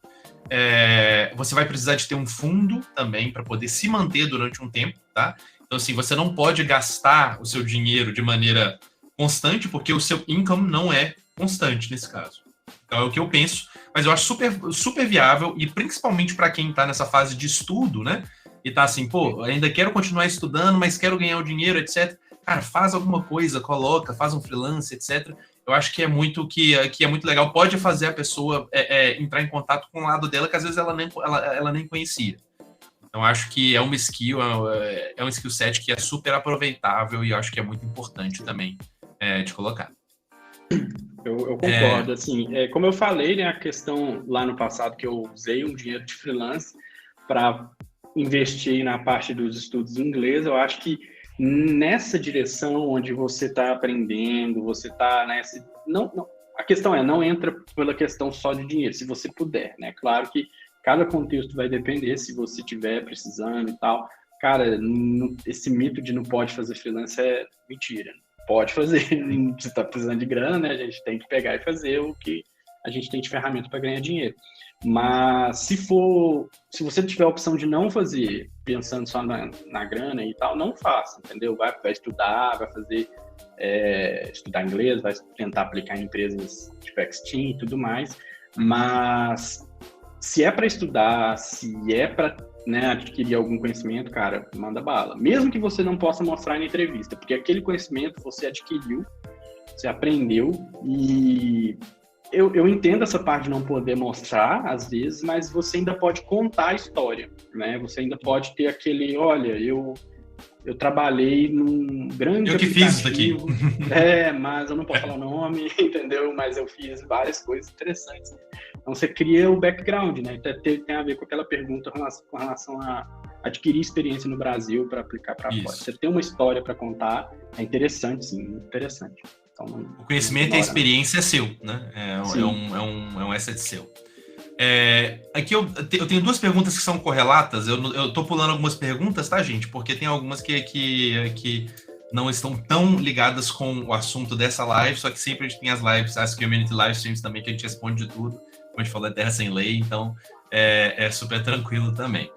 você vai precisar de ter um fundo também para poder se manter durante um tempo, tá? Então, assim, você não pode gastar o seu dinheiro de maneira constante, porque o seu income não é constante nesse caso. Então, é o que eu penso, mas eu acho super, super viável, e principalmente para quem está nessa fase de estudo, né? E tá assim, pô, ainda quero continuar estudando, mas quero ganhar o dinheiro, etc. Cara, faz alguma coisa, faz um freelance, etc. Eu acho que é muito legal. Pode fazer a pessoa entrar em contato com o lado dela que às vezes ela nem conhecia. Então, acho que é uma skill, é um skill set que é super aproveitável e eu acho que é muito importante também de colocar. Eu concordo, assim, como eu falei, né, a questão lá no passado que eu usei um dinheiro de freelance para investir na parte dos estudos em inglês, eu acho que nessa direção onde você está aprendendo, você está nessa... Não, a questão não entra pela questão só de dinheiro, se você puder, né? Claro que cada contexto vai depender, se você estiver precisando e tal. Cara, esse mito de não pode fazer freelance é mentira. Pode fazer, você está precisando de grana, né? A gente tem que pegar e fazer o que a gente tem de ferramenta para ganhar dinheiro. Mas se você tiver a opção de não fazer, pensando só na grana e tal, não faça, entendeu? Vai estudar, vai fazer, estudar inglês, vai tentar aplicar em empresas tipo Xtim e tudo mais, mas se é para estudar, se é para, né, adquirir algum conhecimento, cara, manda bala. Mesmo que você não possa mostrar na entrevista, porque aquele conhecimento você adquiriu, você aprendeu e... Eu entendo essa parte de não poder mostrar, às vezes, mas você ainda pode contar a história, né? Você ainda pode ter aquele, olha, eu trabalhei num grande eu que fiz isso aqui. Mas eu não posso falar o nome, entendeu? Mas eu fiz várias coisas interessantes. Então, você cria o background, né? Tem a ver com aquela pergunta com relação a adquirir experiência no Brasil para aplicar para fora. Você tem uma história para contar, é interessante, sim, muito interessante. Então, o conhecimento e a experiência é seu, né? É um asset seu. Aqui eu tenho duas perguntas que são correlatas. Eu tô pulando algumas perguntas, tá, gente? Porque tem algumas que não estão tão ligadas com o assunto dessa live, só que sempre a gente tem as lives, as community live streams também, que a gente responde de tudo. Como a gente falou, é terra sem lei, então é super tranquilo também.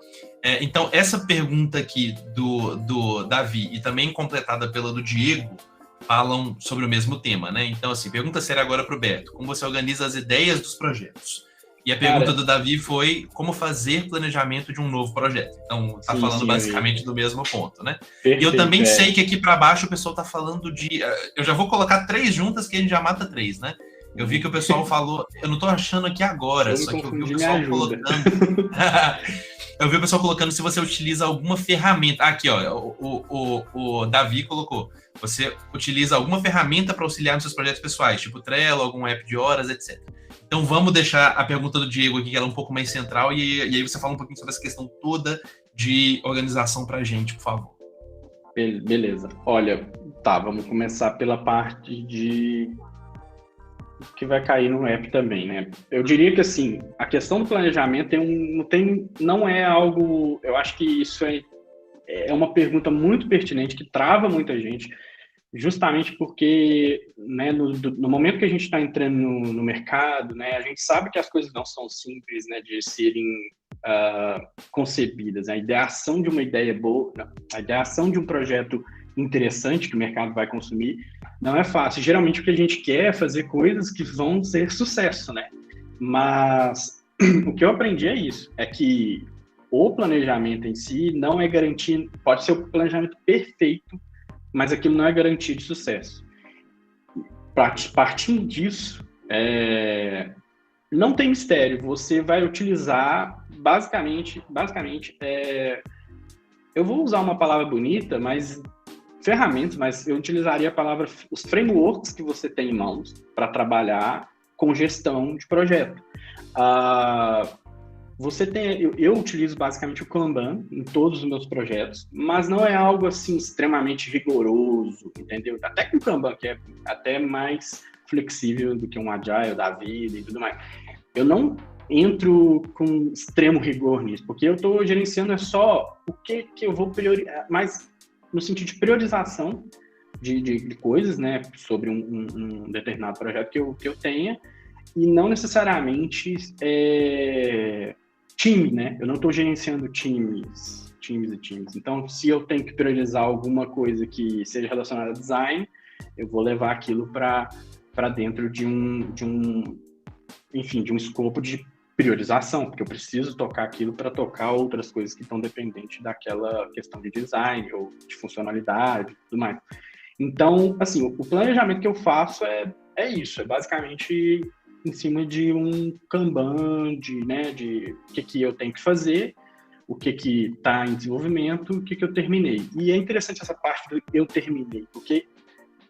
Então, essa pergunta aqui do Davi, e também completada pela do Diego, falam sobre o mesmo tema, né? Então, assim, pergunta séria agora para o Beto. Como você organiza as ideias dos projetos? E a pergunta do Davi foi como fazer planejamento de um novo projeto. Então, tá falando basicamente do mesmo ponto, né? Perfeito, e eu também sei que aqui para baixo o pessoal tá falando de... Eu já vou colocar 3 juntas que a gente já mata 3, né? Eu vi que o pessoal falou... Eu não tô achando aqui agora, só que eu vi o pessoal colocando... Eu vi o pessoal colocando se você utiliza alguma ferramenta. Aqui, ó, o Davi colocou. Você utiliza alguma ferramenta para auxiliar nos seus projetos pessoais, tipo Trello, algum app de horas, etc. Então, vamos deixar a pergunta do Diego aqui, que ela é um pouco mais central, e aí você fala um pouquinho sobre essa questão toda de organização para a gente, por favor. Beleza. Olha, tá, vamos começar pela parte que vai cair no app também, né? Eu diria que, assim, a questão do planejamento não é algo... Eu acho que isso é uma pergunta muito pertinente, que trava muita gente, justamente porque, né, no momento que a gente está entrando no mercado, né, a gente sabe que as coisas não são simples, né, de serem concebidas. A ideação de uma ideia boa, a ideação de um projeto interessante que o mercado vai consumir não é fácil. Geralmente o que a gente quer é fazer coisas que vão ser sucesso, né? Mas o que eu aprendi é isso, é que o planejamento em si não é garantia, pode ser o planejamento perfeito, mas aquilo não é garantia de sucesso. Partindo disso, não tem mistério, você vai utilizar basicamente, eu vou usar uma palavra bonita, mas ferramentas, mas eu utilizaria a palavra, os frameworks que você tem em mãos para trabalhar com gestão de projeto. Eu utilizo basicamente o Kanban em todos os meus projetos, mas não é algo assim extremamente rigoroso, entendeu? Até que o Kanban, que é até mais flexível do que um Agile da vida e tudo mais. Eu não entro com extremo rigor nisso, porque eu estou gerenciando só o que eu vou priorizar, mas no sentido de priorização de coisas, né, sobre um determinado projeto que eu tenha, e não necessariamente time, né? Eu não estou gerenciando times e times. Então, se eu tenho que priorizar alguma coisa que seja relacionada a design, eu vou levar aquilo para dentro de um escopo de priorização, porque eu preciso tocar aquilo para tocar outras coisas que estão dependentes daquela questão de design ou de funcionalidade e tudo mais. Então, assim, o planejamento que eu faço é isso, é basicamente em cima de um Kanban, de o que eu tenho que fazer, o que está em desenvolvimento, o que eu terminei. E é interessante essa parte do eu terminei, porque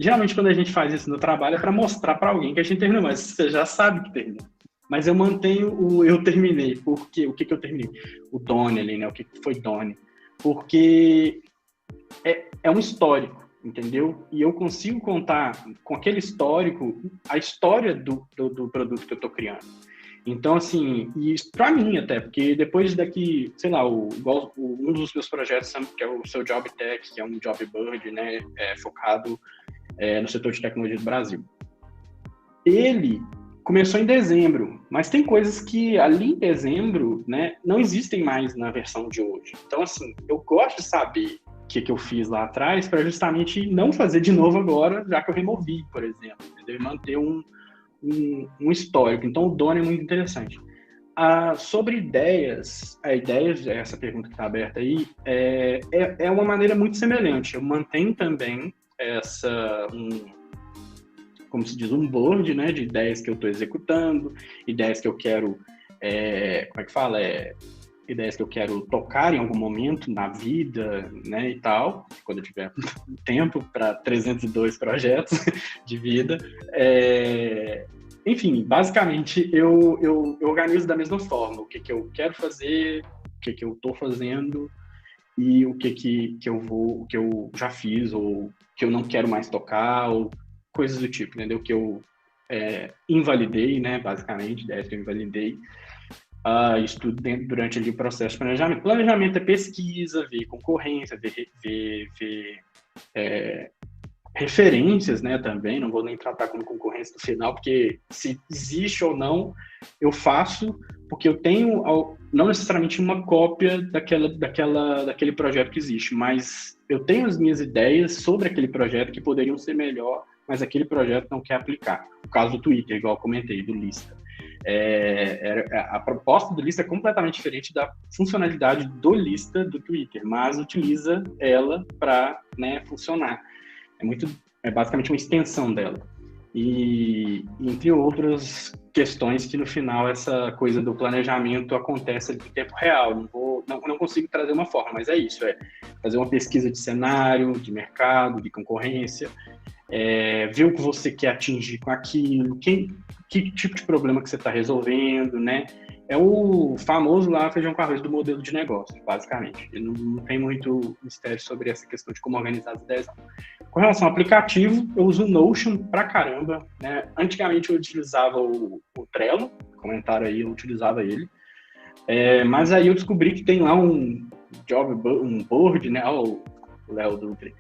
geralmente quando a gente faz isso no trabalho é para mostrar para alguém que a gente terminou, mas você já sabe que terminou. Mas eu mantenho o eu terminei, porque o que eu terminei? O Done ali, né? O que foi Done? Porque é um histórico, entendeu? E eu consigo contar com aquele histórico a história do produto que eu estou criando. Então, assim, e isso para mim até, porque depois daqui, sei lá, um dos meus projetos, que é o seu Job Tech, que é um Job Bird, né? Focado no setor de tecnologia do Brasil. Ele começou em dezembro, mas tem coisas que ali em dezembro, né, não existem mais na versão de hoje. Então, assim, eu gosto de saber o que eu fiz lá atrás para justamente não fazer de novo agora, já que eu removi, por exemplo, entendeu? E manter um histórico. Então, o Done é muito interessante. Sobre ideias, essa pergunta que está aberta aí, é uma maneira muito semelhante. Eu mantenho também como se diz, um board, né, de ideias que eu estou executando, ideias que eu quero, ideias que eu quero tocar em algum momento na vida, né, e tal, quando eu tiver tempo para 302 projetos de vida. Enfim, basicamente, eu organizo da mesma forma, o que eu quero fazer, o que eu estou fazendo e o que eu já fiz ou que eu não quero mais tocar, ou coisas do tipo, entendeu? Que eu invalidei, né? Basicamente, ideias que eu invalidei. Isso tudo durante ali o processo de planejamento. Planejamento é pesquisa, ver concorrência, ver referências, né? Também, não vou nem tratar como concorrência no final, porque se existe ou não, eu faço, porque eu tenho, não necessariamente uma cópia daquele projeto que existe, mas eu tenho as minhas ideias sobre aquele projeto que poderiam ser melhor, mas aquele projeto não quer aplicar. O caso do Twitter, igual eu comentei, do Lista. A proposta do Lista é completamente diferente da funcionalidade do Lista do Twitter, mas utiliza ela para, né, funcionar. É basicamente uma extensão dela. E entre outras questões que no final essa coisa do planejamento acontece em tempo real. Não consigo trazer uma forma, mas é isso, fazer uma pesquisa de cenário, de mercado, de concorrência, ver o que você quer atingir com aquilo, que tipo de problema que você está resolvendo, né? É o famoso lá feijão com arroz do modelo de negócio, basicamente. Ele não tem muito mistério sobre essa questão de como organizar as ideias. Com relação ao aplicativo, eu uso o Notion pra caramba, né? Antigamente eu utilizava o Trello, comentaram aí, eu utilizava ele. Mas aí eu descobri que tem lá um board, né? O Léo Dutre.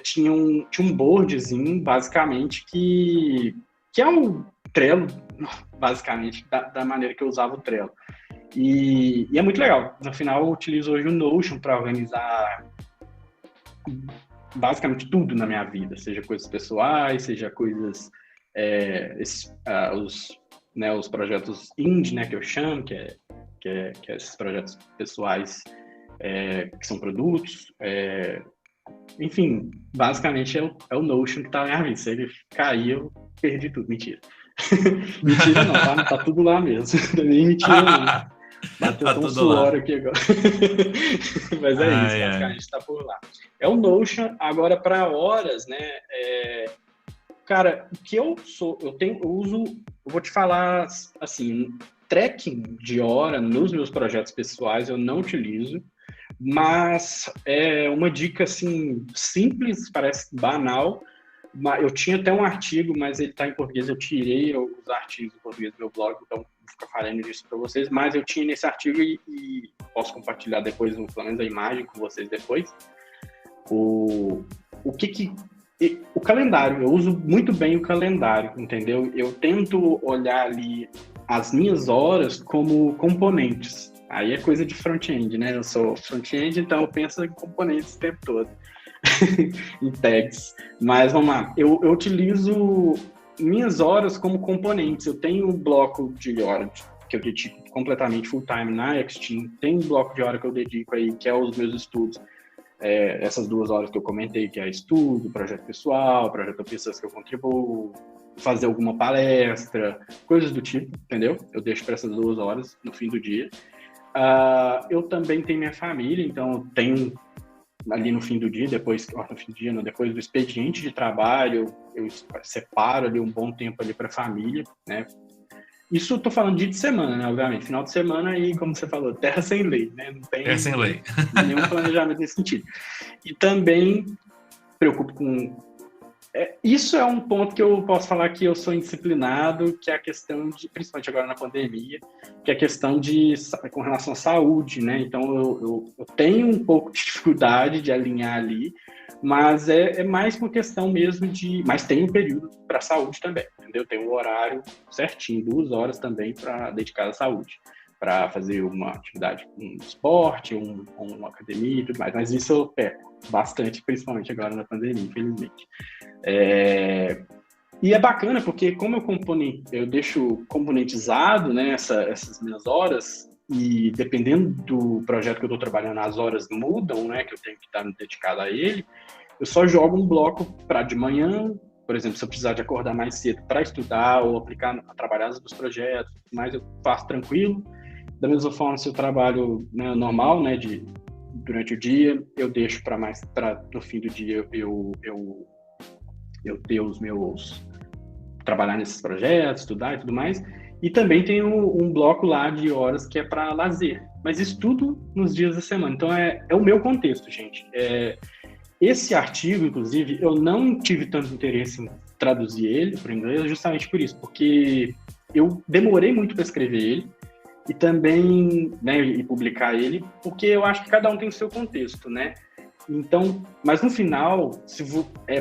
Tinha um boardzinho, basicamente, que é o Trello, basicamente, da maneira que eu usava o Trello. E é muito legal. No final, eu utilizo hoje o Notion para organizar basicamente tudo na minha vida, seja coisas pessoais, seja coisas, os projetos indie, né, que eu chamo, que é esses projetos pessoais que são produtos. Enfim, basicamente é o Notion que tá na minha vida. Se ele cair, eu perdi tudo. Mentira. Mentira não, tá? Tá tudo lá mesmo. Nem mentira não. Bateu tão suor lá aqui agora. Mas isso, basicamente tá por lá. É o Notion, agora para horas, né? Cara, o que eu vou te falar assim, tracking de hora nos meus projetos pessoais eu não utilizo, mas é uma dica assim, simples, parece banal. Eu tinha até um artigo, mas ele está em português, eu tirei os artigos em português do meu blog, então vou ficar falando disso para vocês, mas eu tinha nesse artigo e posso compartilhar depois, pelo menos a imagem com vocês depois. O calendário, eu uso muito bem o calendário, entendeu? Eu tento olhar ali as minhas horas como componentes. Aí é coisa de front-end, né? Eu sou front-end, então eu penso em componentes o tempo todo. Em tags. Mas vamos lá, eu utilizo minhas horas como componentes. Eu tenho um bloco de hora que eu dedico completamente full-time na Xteam, tem um bloco de hora que eu dedico aí, que é os meus estudos. Essas 2 horas que eu comentei, que é estudo, projeto pessoal, projeto pessoas que eu contribuo, fazer alguma palestra, coisas do tipo, entendeu? Eu deixo para essas 2 horas no fim do dia. Eu também tenho minha família, então eu tenho ali no fim do dia, depois do expediente de trabalho, eu separo ali um bom tempo ali para a família, né? Isso eu tô falando dia de semana, né? Obviamente, final de semana e, como você falou, terra sem lei, né? Não tem terra sem lei. Nenhum planejamento nesse sentido. E também preocupo com... isso é um ponto que eu posso falar que eu sou indisciplinado, que é a questão de, principalmente agora na pandemia, que é a questão com relação à saúde, né? Então, eu tenho um pouco de dificuldade de alinhar ali, mas é mais uma questão mesmo de... Mas tem um período para saúde também, entendeu? Tem um horário certinho, 2 horas também para dedicar à saúde, para fazer uma atividade, um esporte, uma academia e tudo mais. Mas isso eu perco bastante, principalmente agora na pandemia, infelizmente. E é bacana porque como eu deixo componentizado, né, essas minhas horas, e dependendo do projeto que eu estou trabalhando, as horas mudam, né, que eu tenho que estar dedicado a ele, eu só jogo um bloco para de manhã, por exemplo, se eu precisar de acordar mais cedo para estudar ou trabalhar nos projetos, mas eu faço tranquilo. Da mesma forma, se eu trabalho, né, normal, né, durante o dia, eu deixo para no fim do dia eu ter os meus... trabalhar nesses projetos, estudar e tudo mais. E também tem um bloco lá de horas que é para lazer. Mas isso tudo nos dias da semana. Então, é o meu contexto, gente. Esse artigo, inclusive, eu não tive tanto interesse em traduzir ele para o inglês justamente por isso, porque eu demorei muito para escrever ele e também, né, e publicar ele, porque eu acho que cada um tem o seu contexto, né? Então, mas no final,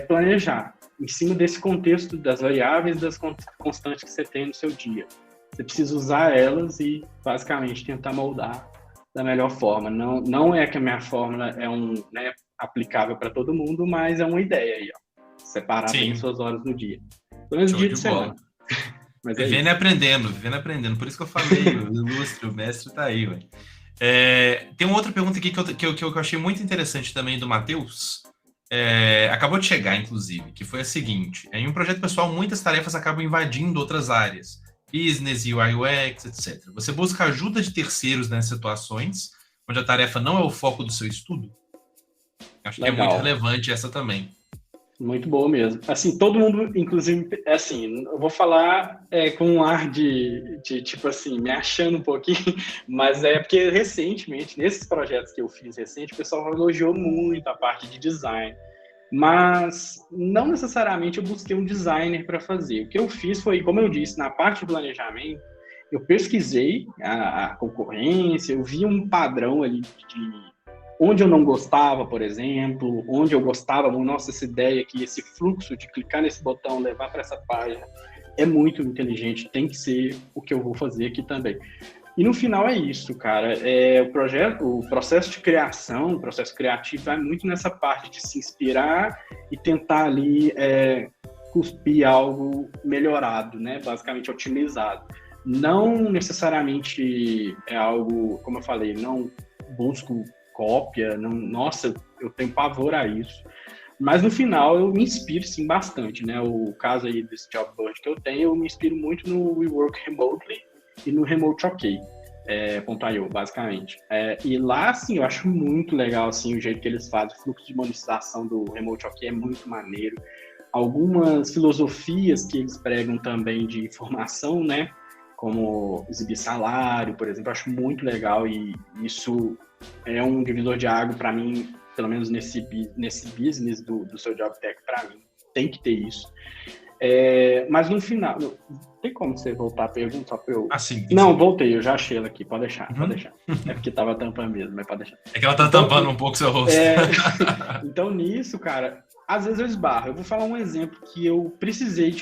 planejar em cima desse contexto das variáveis, das constantes que você tem no seu dia. Você precisa usar elas e, basicamente, tentar moldar da melhor forma. Não é que a minha fórmula é aplicável para todo mundo, mas é uma ideia aí, ó. Separar bem suas horas no dia. Pelo menos dia de semana. Mas vivendo e aprendendo. Por isso que eu falei, o ilustre, o mestre tá aí, velho. Tem uma outra pergunta aqui que eu achei muito interessante também do Matheus. Acabou de chegar, inclusive, que foi a seguinte: em um projeto pessoal, muitas tarefas acabam invadindo outras áreas, business, UI, UX, etc. Você busca ajuda de terceiros nessas situações, onde a tarefa não é o foco do seu estudo? Acho que é muito relevante essa também. Muito boa mesmo. Assim, todo mundo, inclusive, assim, eu vou falar com um ar de, tipo assim, me achando um pouquinho, mas é porque recentemente, nesses projetos que eu fiz recente, o pessoal elogiou muito a parte de design. Mas não necessariamente eu busquei um designer para fazer. O que eu fiz foi, como eu disse, na parte de planejamento, eu pesquisei a concorrência, eu vi um padrão ali de onde eu não gostava, por exemplo, onde eu gostava, nossa, essa ideia aqui, esse fluxo de clicar nesse botão, levar para essa página, é muito inteligente, tem que ser o que eu vou fazer aqui também. E no final é isso, cara. O processo de criação, o processo criativo vai muito nessa parte de se inspirar e tentar ali cuspir algo melhorado, né? Basicamente otimizado. Não necessariamente é algo, como eu falei, não busco cópia, não, nossa, eu tenho pavor a isso. Mas no final eu me inspiro sim bastante, né? O caso aí desse job board que eu tenho, eu me inspiro muito no We Work Remotely e no Remote OK, .io, basicamente. E lá, assim, eu acho muito legal, assim, o jeito que eles fazem, o fluxo de monetização do Remote OK é muito maneiro. Algumas filosofias que eles pregam também de formação, né? Como exibir salário, por exemplo, eu acho muito legal e isso é um divisor de água para mim, pelo menos nesse business do seu job tech, para mim, tem que ter isso. Mas no final, tem como você voltar a pergunta só para eu... sim. Não, voltei, eu já achei ela aqui, pode deixar, pode deixar. É porque tava tampando mesmo, mas pode deixar. É que ela tá tampando um pouco seu rosto. Então nisso, cara, às vezes eu esbarro. Eu vou falar um exemplo que eu precisei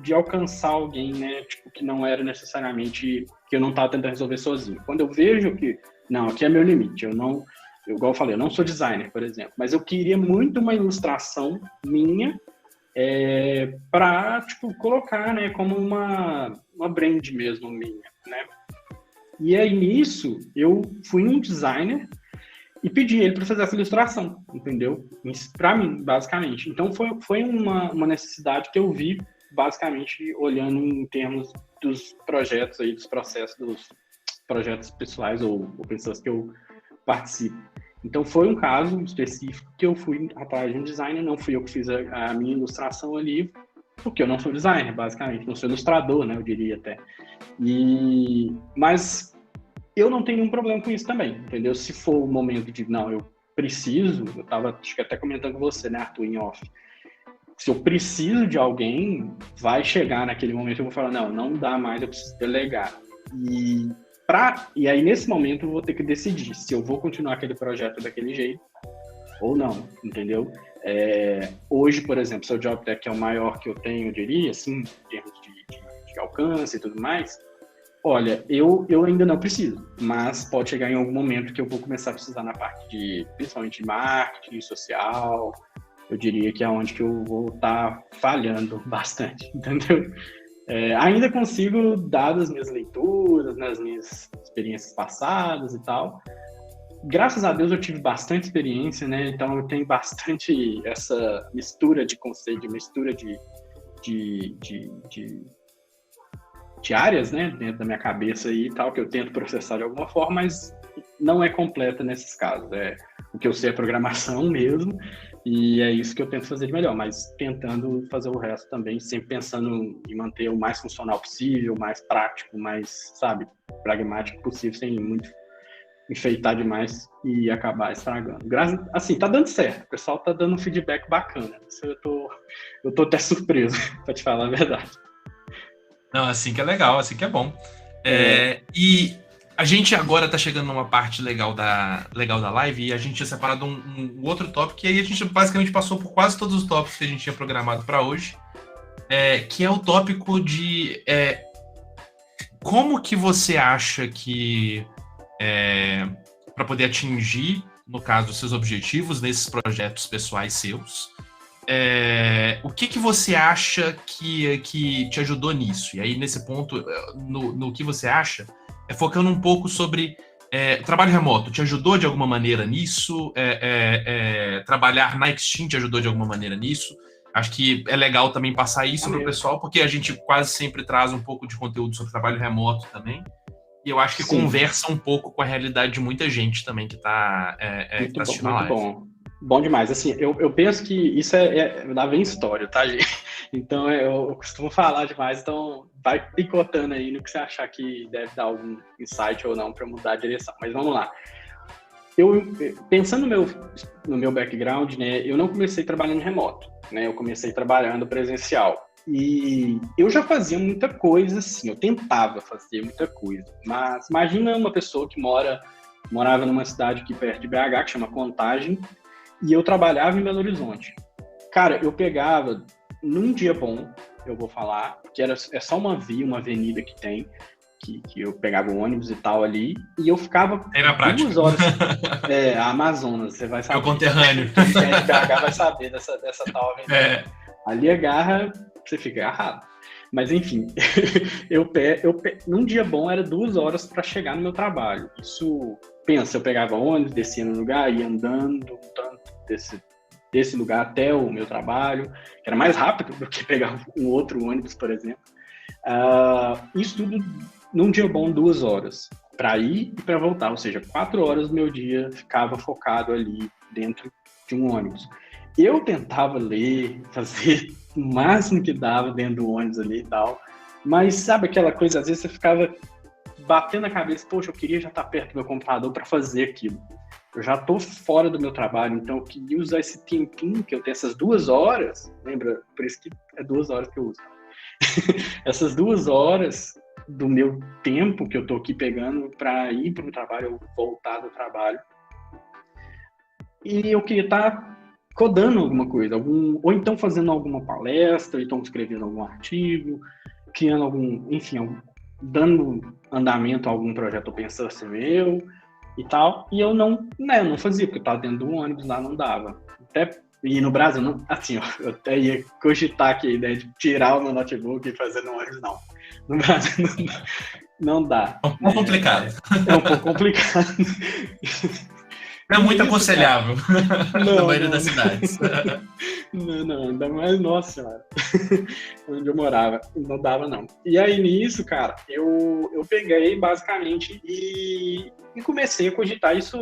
de alcançar alguém, né, tipo, que não era necessariamente, que eu não estava tentando resolver sozinho. Quando eu vejo que, não, aqui é meu limite, igual eu falei, eu não sou designer, por exemplo, mas eu queria muito uma ilustração minha para, tipo, colocar, né, como uma brand mesmo minha, né. E aí, nisso, eu fui num designer e pedi ele para fazer essa ilustração, entendeu? Para mim, basicamente. Então, foi uma necessidade que eu vi basicamente olhando em termos dos projetos aí, dos processos dos projetos pessoais ou pessoas que eu participo. Então foi um caso específico que eu fui atrás de um designer, não fui eu que fiz a minha ilustração ali, porque eu não sou designer, basicamente, não sou ilustrador, né, eu diria até. Mas eu não tenho nenhum problema com isso também, entendeu? Se for o momento de, não, eu preciso, eu tava, acho que até comentando com você, né, Arthur, em off, se eu preciso de alguém, vai chegar naquele momento, eu vou falar, não dá mais, eu preciso delegar. E aí, nesse momento, eu vou ter que decidir se eu vou continuar aquele projeto daquele jeito ou não, entendeu? Hoje, por exemplo, seu job tech é o maior que eu tenho, eu diria, assim, em termos de alcance e tudo mais, olha, eu ainda não preciso, mas pode chegar em algum momento que eu vou começar a precisar na parte principalmente de marketing, social. Eu diria que é onde que eu vou estar falhando bastante, entendeu? Ainda consigo, dadas as minhas leituras, nas minhas experiências passadas e tal. Graças a Deus eu tive bastante experiência, né? Então eu tenho bastante essa mistura de conceito, mistura de áreas, né? Dentro da minha cabeça e tal, que eu tento processar de alguma forma, mas não é completa nesses casos. O que eu sei é programação mesmo. E é isso que eu tento fazer de melhor, mas tentando fazer o resto também, sempre pensando em manter o mais funcional possível, mais prático, mais, sabe, pragmático possível, sem muito enfeitar demais e acabar estragando. Assim, tá dando certo, o pessoal tá dando um feedback bacana. Isso eu tô até surpreso, pra te falar a verdade. Não, assim que é legal, assim que é bom. E a gente agora tá chegando numa parte legal da live e a gente tinha separado um outro tópico e aí a gente basicamente passou por quase todos os tópicos que a gente tinha programado para hoje, que é o tópico de como que você acha que para poder atingir, no caso, os seus objetivos nesses projetos pessoais seus, o que você acha que te ajudou nisso? E aí, nesse ponto, no que você acha, focando um pouco sobre trabalho remoto, te ajudou de alguma maneira nisso? Trabalhar na Extim te ajudou de alguma maneira nisso? Acho que é legal também passar isso para o pessoal, porque a gente quase sempre traz um pouco de conteúdo sobre trabalho remoto também. E eu acho que conversa um pouco com a realidade de muita gente também que está assistindo a live. Muito bom. Bom demais. Assim, eu penso que isso lá vem história, tá, gente? Então, eu costumo falar demais, então vai picotando aí no que você achar que deve dar algum insight ou não para mudar a direção. Mas vamos lá. Pensando no meu background, né, eu não comecei trabalhando remoto, né? Eu comecei trabalhando presencial. E eu já fazia muita coisa, assim, eu tentava fazer muita coisa. Mas imagina uma pessoa que morava numa cidade aqui perto de BH, que chama Contagem, e eu trabalhava em Belo Horizonte. Cara, eu pegava, num dia bom, eu vou falar, que é só uma avenida que tem, que eu pegava o ônibus e tal ali, e eu ficava 2 horas... a Amazonas, você vai saber. Meu conterrâneo. Quem é de BH vai saber dessa tal avenida. Ali agarra, você fica agarrado. Mas enfim, num dia bom era 2 horas para chegar no meu trabalho. Isso, pensa, eu pegava ônibus, descia no lugar, ia andando um tanto desse lugar até o meu trabalho, que era mais rápido do que pegar um outro ônibus, por exemplo. Isso tudo num dia bom, 2 horas para ir e para voltar, ou seja, 4 horas do meu dia ficava focado ali dentro de um ônibus. Eu tentava ler, fazer o máximo que dava dentro do ônibus ali e tal, mas sabe aquela coisa, às vezes você ficava batendo a cabeça, poxa, eu queria já estar perto do meu computador para fazer aquilo. Eu já estou fora do meu trabalho, então eu queria usar esse tempinho que eu tenho, essas 2 horas, lembra? Por isso que é 2 horas que eu uso. Essas 2 horas do meu tempo que eu estou aqui pegando para ir para o trabalho, ou voltar do trabalho. E eu queria estar codando alguma coisa, ou então fazendo alguma palestra, ou então escrevendo algum artigo, criando dando andamento a algum projeto open source meu e tal. E eu não fazia, porque eu estava dentro do ônibus lá, não dava. E no Brasil, não, assim, eu até ia cogitar aqui a ideia de tirar o meu notebook e fazer no ônibus, não. No Brasil não dá. É um pouco complicado. É um pouco complicado. Não é muito aconselhável na maioria das cidades. Não, ainda mais, nossa senhora, onde eu morava, não dava não. E aí nisso, cara, eu peguei basicamente e comecei a cogitar isso,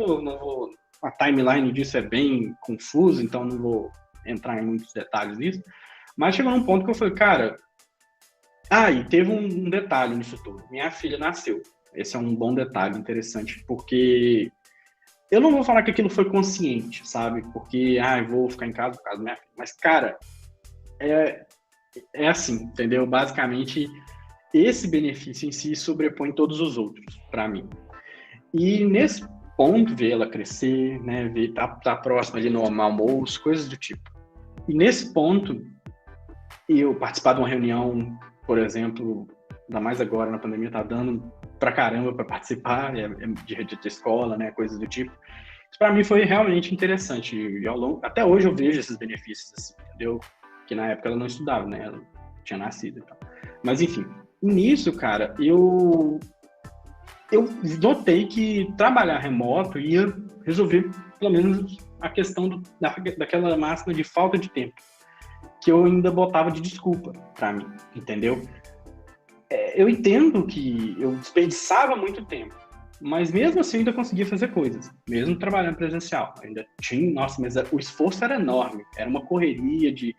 a timeline disso é bem confusa, então não vou entrar em muitos detalhes nisso, mas chegou num ponto que eu falei, cara, e teve um detalhe nisso tudo, minha filha nasceu, esse é um bom detalhe interessante, porque eu não vou falar que aquilo foi consciente, sabe? Porque, eu vou ficar em casa por causa da minha filha. Mas, cara, é assim, entendeu? Basicamente, esse benefício em si sobrepõe todos os outros, para mim. E nesse ponto, ver ela crescer, né? Ver tá próxima ali no almoço, coisas do tipo. E nesse ponto, eu participar de uma reunião, por exemplo, ainda mais agora na pandemia, tá dando pra caramba para participar de escola, né, coisas do tipo. Isso para mim foi realmente interessante. E até hoje eu vejo esses benefícios, assim, entendeu? Que na época ela não estudava, né? Ela tinha nascido e tal. Mas enfim, nisso, cara, eu notei que trabalhar remoto ia resolver pelo menos a questão daquela máxima de falta de tempo, que eu ainda botava de desculpa para mim, entendeu? Eu entendo que eu desperdiçava muito tempo, mas mesmo assim eu ainda conseguia fazer coisas, mesmo trabalhando presencial. Ainda tinha, nossa, mas o esforço era enorme, era uma correria de...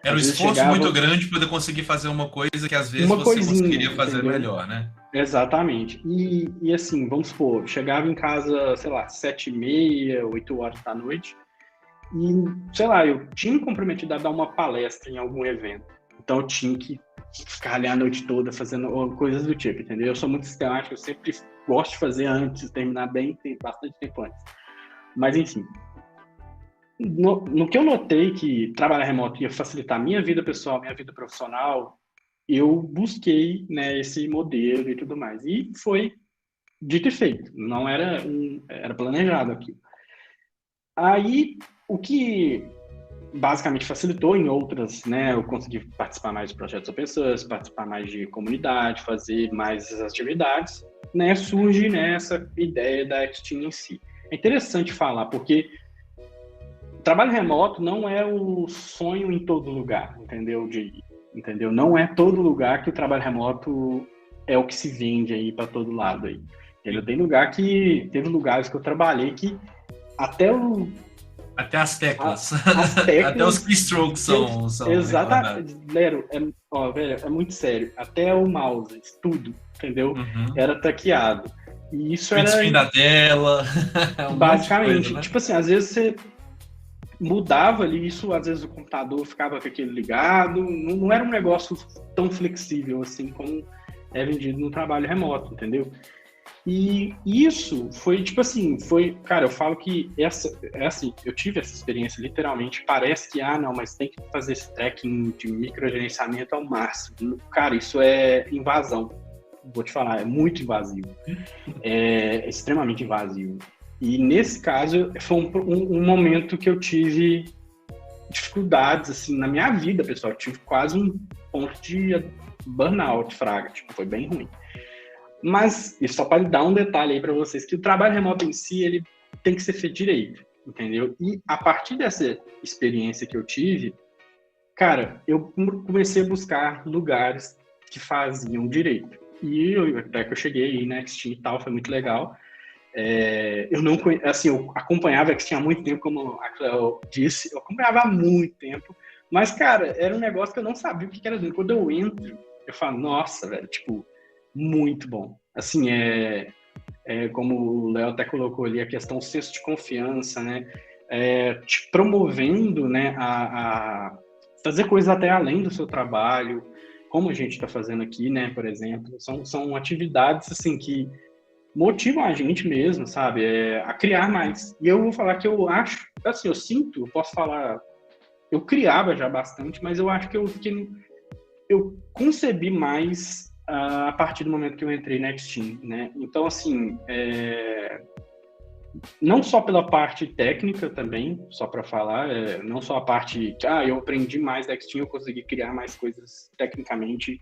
Era um esforço muito grande para poder conseguir fazer uma coisa que às vezes você conseguiria fazer melhor, né? Exatamente. E assim, vamos supor, chegava em casa, sei lá, 7h30, 8 horas da noite, e, sei lá, eu tinha comprometido a dar uma palestra em algum evento, então eu tinha que ficar ali a noite toda fazendo coisas do tipo, entendeu? Eu sou muito sistemático, eu sempre gosto de fazer antes, terminar bem, tem bastante tempo antes. Mas, enfim, no que eu notei que trabalhar remoto ia facilitar minha vida pessoal, minha vida profissional, eu busquei, né, esse modelo e tudo mais. E foi dito e feito, não era era planejado aquilo. Aí, o que basicamente facilitou em outras, né? Eu consegui participar mais de projetos open source, participar mais de comunidade, fazer mais essas atividades, né? Surge, né, essa ideia da Xteam em si. É interessante falar, porque trabalho remoto não é o sonho em todo lugar, entendeu? Entendeu? Não é todo lugar que o trabalho remoto é o que se vende aí para todo lado aí. Teve lugares que eu trabalhei que até Até as teclas. As teclas até os keystrokes são exatamente. Velho, é muito sério. Até o mouse, tudo, entendeu? Uhum. Era taqueado. E isso era... Spin da tela. Basicamente. Coisa, né? Tipo assim, às vezes você mudava ali isso, às vezes o computador ficava com aquele ligado. Não era um negócio tão flexível assim como é vendido no trabalho remoto, entendeu? E isso foi, tipo assim, cara, eu falo que eu tive essa experiência, literalmente, parece que, não, mas tem que fazer esse tracking de microgerenciamento ao máximo. Cara, isso é invasão, vou te falar, é muito invasivo, é extremamente invasivo. E nesse caso, foi um momento que eu tive dificuldades, assim, na minha vida, pessoal, eu tive quase um ponto de burnout, fraga, tipo, foi bem ruim. Mas, e só para dar um detalhe aí para vocês, que o trabalho remoto em si, ele tem que ser feito direito, entendeu? E a partir dessa experiência que eu tive, cara, eu comecei a buscar lugares que faziam direito. E até que eu cheguei aí na Xteam e tal, foi muito legal. Eu não assim, eu acompanhava a Xteam há muito tempo, como a Cleo disse, eu acompanhava há muito tempo, mas, cara, era um negócio que eu não sabia o que era dentro. Quando eu entro, eu falo, nossa, velho, tipo, muito bom. Assim, como o Léo até colocou ali, a questão senso de confiança, né? Te promovendo, né, a fazer coisas até além do seu trabalho, como a gente está fazendo aqui, né, por exemplo. São atividades, assim, que motivam a gente mesmo, sabe? A criar mais. E eu vou falar que eu acho, assim, eu posso falar, eu criava já bastante, mas eu acho que eu concebi mais a partir do momento que eu entrei na Xteam, né? Então, assim, não só pela parte técnica também, só para falar, não só a parte que eu aprendi mais da Xteam, eu consegui criar mais coisas tecnicamente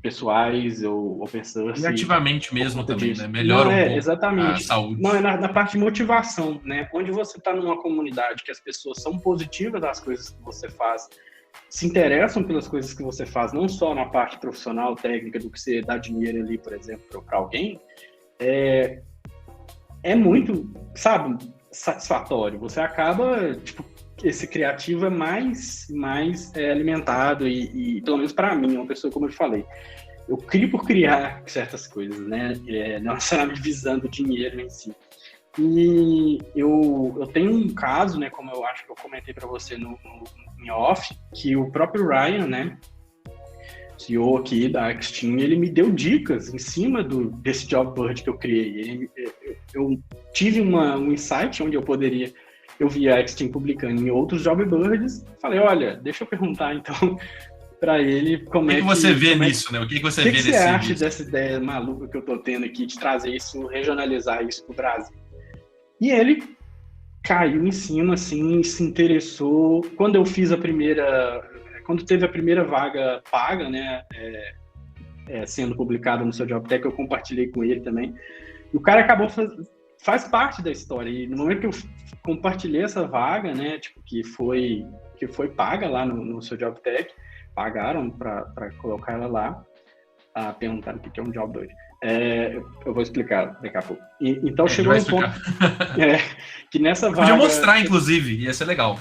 pessoais ou open source. E ativamente mesmo também, né? Melhora um pouco exatamente. a saúde. Não, é na parte de motivação, né? Onde você está numa comunidade que as pessoas são positivas das coisas que você faz, se interessam pelas coisas que você faz, não só na parte profissional, técnica, do que você dá dinheiro ali, por exemplo, para alguém, é muito, sabe, satisfatório. Você acaba, tipo, esse criativo é mais alimentado e, pelo menos para mim, uma pessoa, como eu falei, eu crio por criar certas coisas, né? Não necessariamente visando dinheiro em si. E eu tenho um caso, né, como eu acho que eu comentei para você em off, que o próprio Ryan, né, CEO aqui da Xteam, ele me deu dicas em cima desse job board que eu criei. Eu tive um insight onde eu vi a Xteam publicando em outros job boards, falei, olha, deixa eu perguntar então para ele como é que você vê nisso, né? O que você vê nesse serviço? O que você acha dessa ideia maluca que eu tô tendo aqui de trazer isso, regionalizar isso pro Brasil? E ele caiu em cima, assim, se interessou. Quando teve a primeira vaga paga, né, sendo publicada no seu JobTech, eu compartilhei com ele também. E o cara faz parte da história. E no momento que eu compartilhei essa vaga, né, tipo, que foi paga lá no seu JobTech, pagaram para colocar ela lá. Perguntaram o que é um job board. Eu vou explicar daqui a pouco. Então chegou um ponto que nessa vaga... Podia mostrar, inclusive, ia ser legal.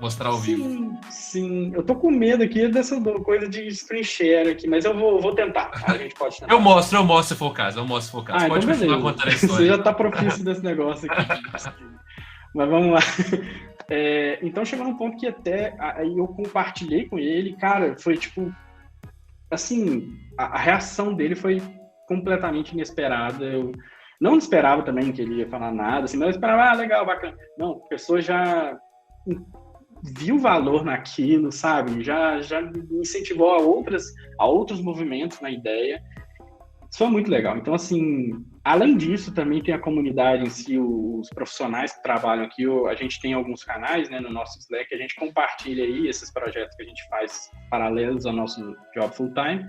Mostrar ao vivo. Sim. Eu tô com medo aqui dessa coisa de screen share aqui, mas eu vou tentar. A gente pode tentar. Eu mostro se for o caso. Você pode continuar contando a história. Você já tá propício desse negócio aqui. Mas vamos lá. Então chegou num ponto que até aí eu compartilhei com ele, cara, foi tipo... Assim, a reação dele foi completamente inesperada. Eu não esperava também que ele ia falar nada, assim, mas eu esperava, legal, bacana. Não, a pessoa já viu valor naquilo, sabe? Já me incentivou a outros movimentos na ideia. Isso foi muito legal. Então, assim, além disso, também tem a comunidade em si, os profissionais que trabalham aqui. A gente tem alguns canais, né, no nosso Slack, a gente compartilha aí esses projetos que a gente faz paralelos ao nosso job full-time.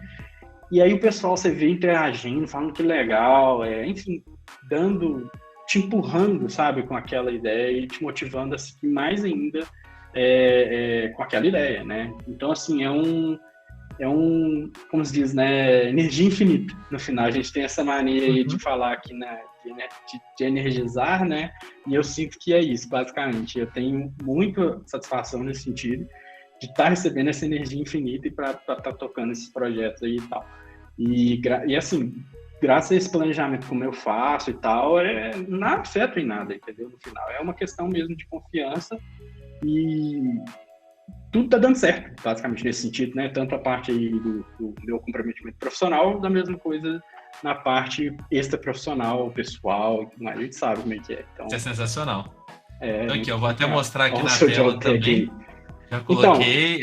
E aí o pessoal, você vê interagindo, falando que legal, enfim, te empurrando, sabe, com aquela ideia e te motivando a seguir mais ainda com aquela ideia, né? Então, assim, como se diz, né, energia infinita no final. A gente tem essa mania aí de falar aqui, né, de energizar, né, e eu sinto que é isso, basicamente. Eu tenho muita satisfação nesse sentido, de estar recebendo essa energia infinita e para estar tocando esses projetos aí e tal. E assim, graças a esse planejamento como eu faço e tal, não afeta em nada, entendeu? No final, é uma questão mesmo de confiança e tudo tá dando certo, basicamente, nesse sentido, né? Tanto a parte aí do meu comprometimento profissional, da mesma coisa na parte extra-profissional, pessoal e tudo mais. A gente sabe como é que é. Então, isso é sensacional. Então, aqui, eu vou até legal. mostrar aqui Olha na o seu tela job tech também. aí. Já coloquei.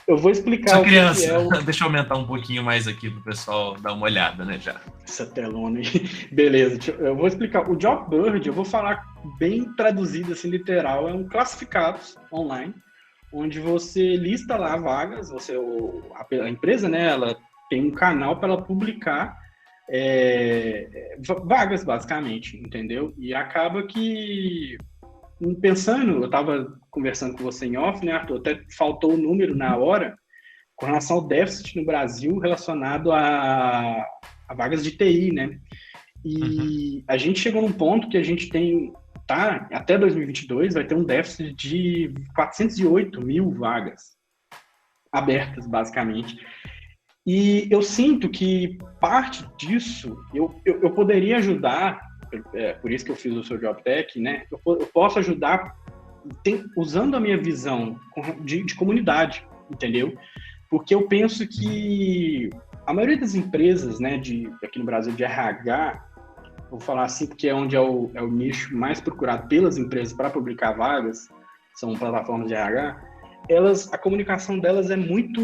Eu vou explicar Sou o criança. que é o... Deixa eu aumentar um pouquinho mais aqui pro pessoal dar uma olhada, né, já. Essa telona aí. Beleza, eu vou explicar. O Job Bird, eu vou falar bem traduzido, assim, literal, é um classificados online, onde você lista lá vagas, a empresa, né, ela tem um canal para ela publicar vagas, basicamente, entendeu? E acaba que, pensando, eu estava conversando com você em off, né, Arthur, até faltou o número na hora, com relação ao déficit no Brasil relacionado a vagas de TI, né? E a gente chegou num ponto que a gente tem, até 2022, vai ter um déficit de 408 mil vagas abertas, basicamente. E eu sinto que parte disso eu poderia ajudar, por isso que eu fiz o seu Job Tech, né? Eu posso ajudar usando a minha visão de comunidade, entendeu? Porque eu penso que a maioria das empresas, né, aqui no Brasil, de RH, vou falar assim porque é onde é o nicho mais procurado pelas empresas para publicar vagas, são plataformas de RH, a comunicação delas é muito,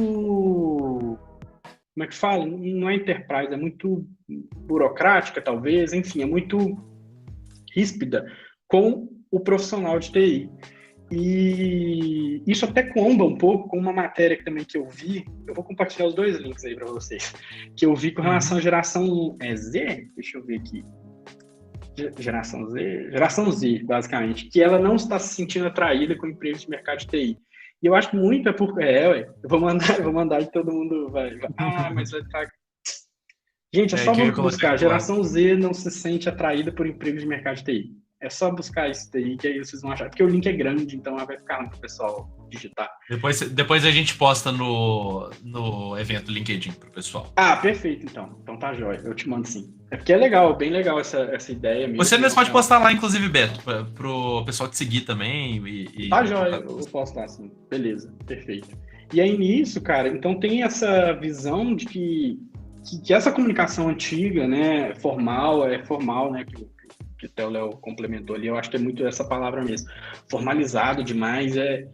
como é que fala? Não é enterprise, é muito burocrática, talvez, enfim, é muito ríspida com o profissional de TI. E isso até comba um pouco com uma matéria que eu vi, eu vou compartilhar os dois links aí para vocês, que eu vi com relação à geração Z, deixa eu ver aqui, geração Z, basicamente, que ela não está se sentindo atraída com empregos de mercado de TI. E eu acho muito porque, eu vou mandar e todo mundo vai mas vai estar... Gente, é só buscar, geração Z não se sente atraída por empregos de mercado de TI. É só buscar isso daí, que aí vocês vão achar. Porque o link é grande, então vai ficar lá para o pessoal digitar. Depois a gente posta no evento LinkedIn para o pessoal. Perfeito, então. Então tá jóia. Eu te mando sim. É porque é legal, bem legal essa ideia mesmo. Você mesmo pode postar lá, inclusive, Beto, para o pessoal te seguir também. Tá jóia, eu posto lá sim. Beleza, perfeito. E aí nisso, cara, então tem essa visão de que essa comunicação antiga, né, formal, né, que até o Léo complementou ali, eu acho que é muito essa palavra mesmo. Formalizado demais, é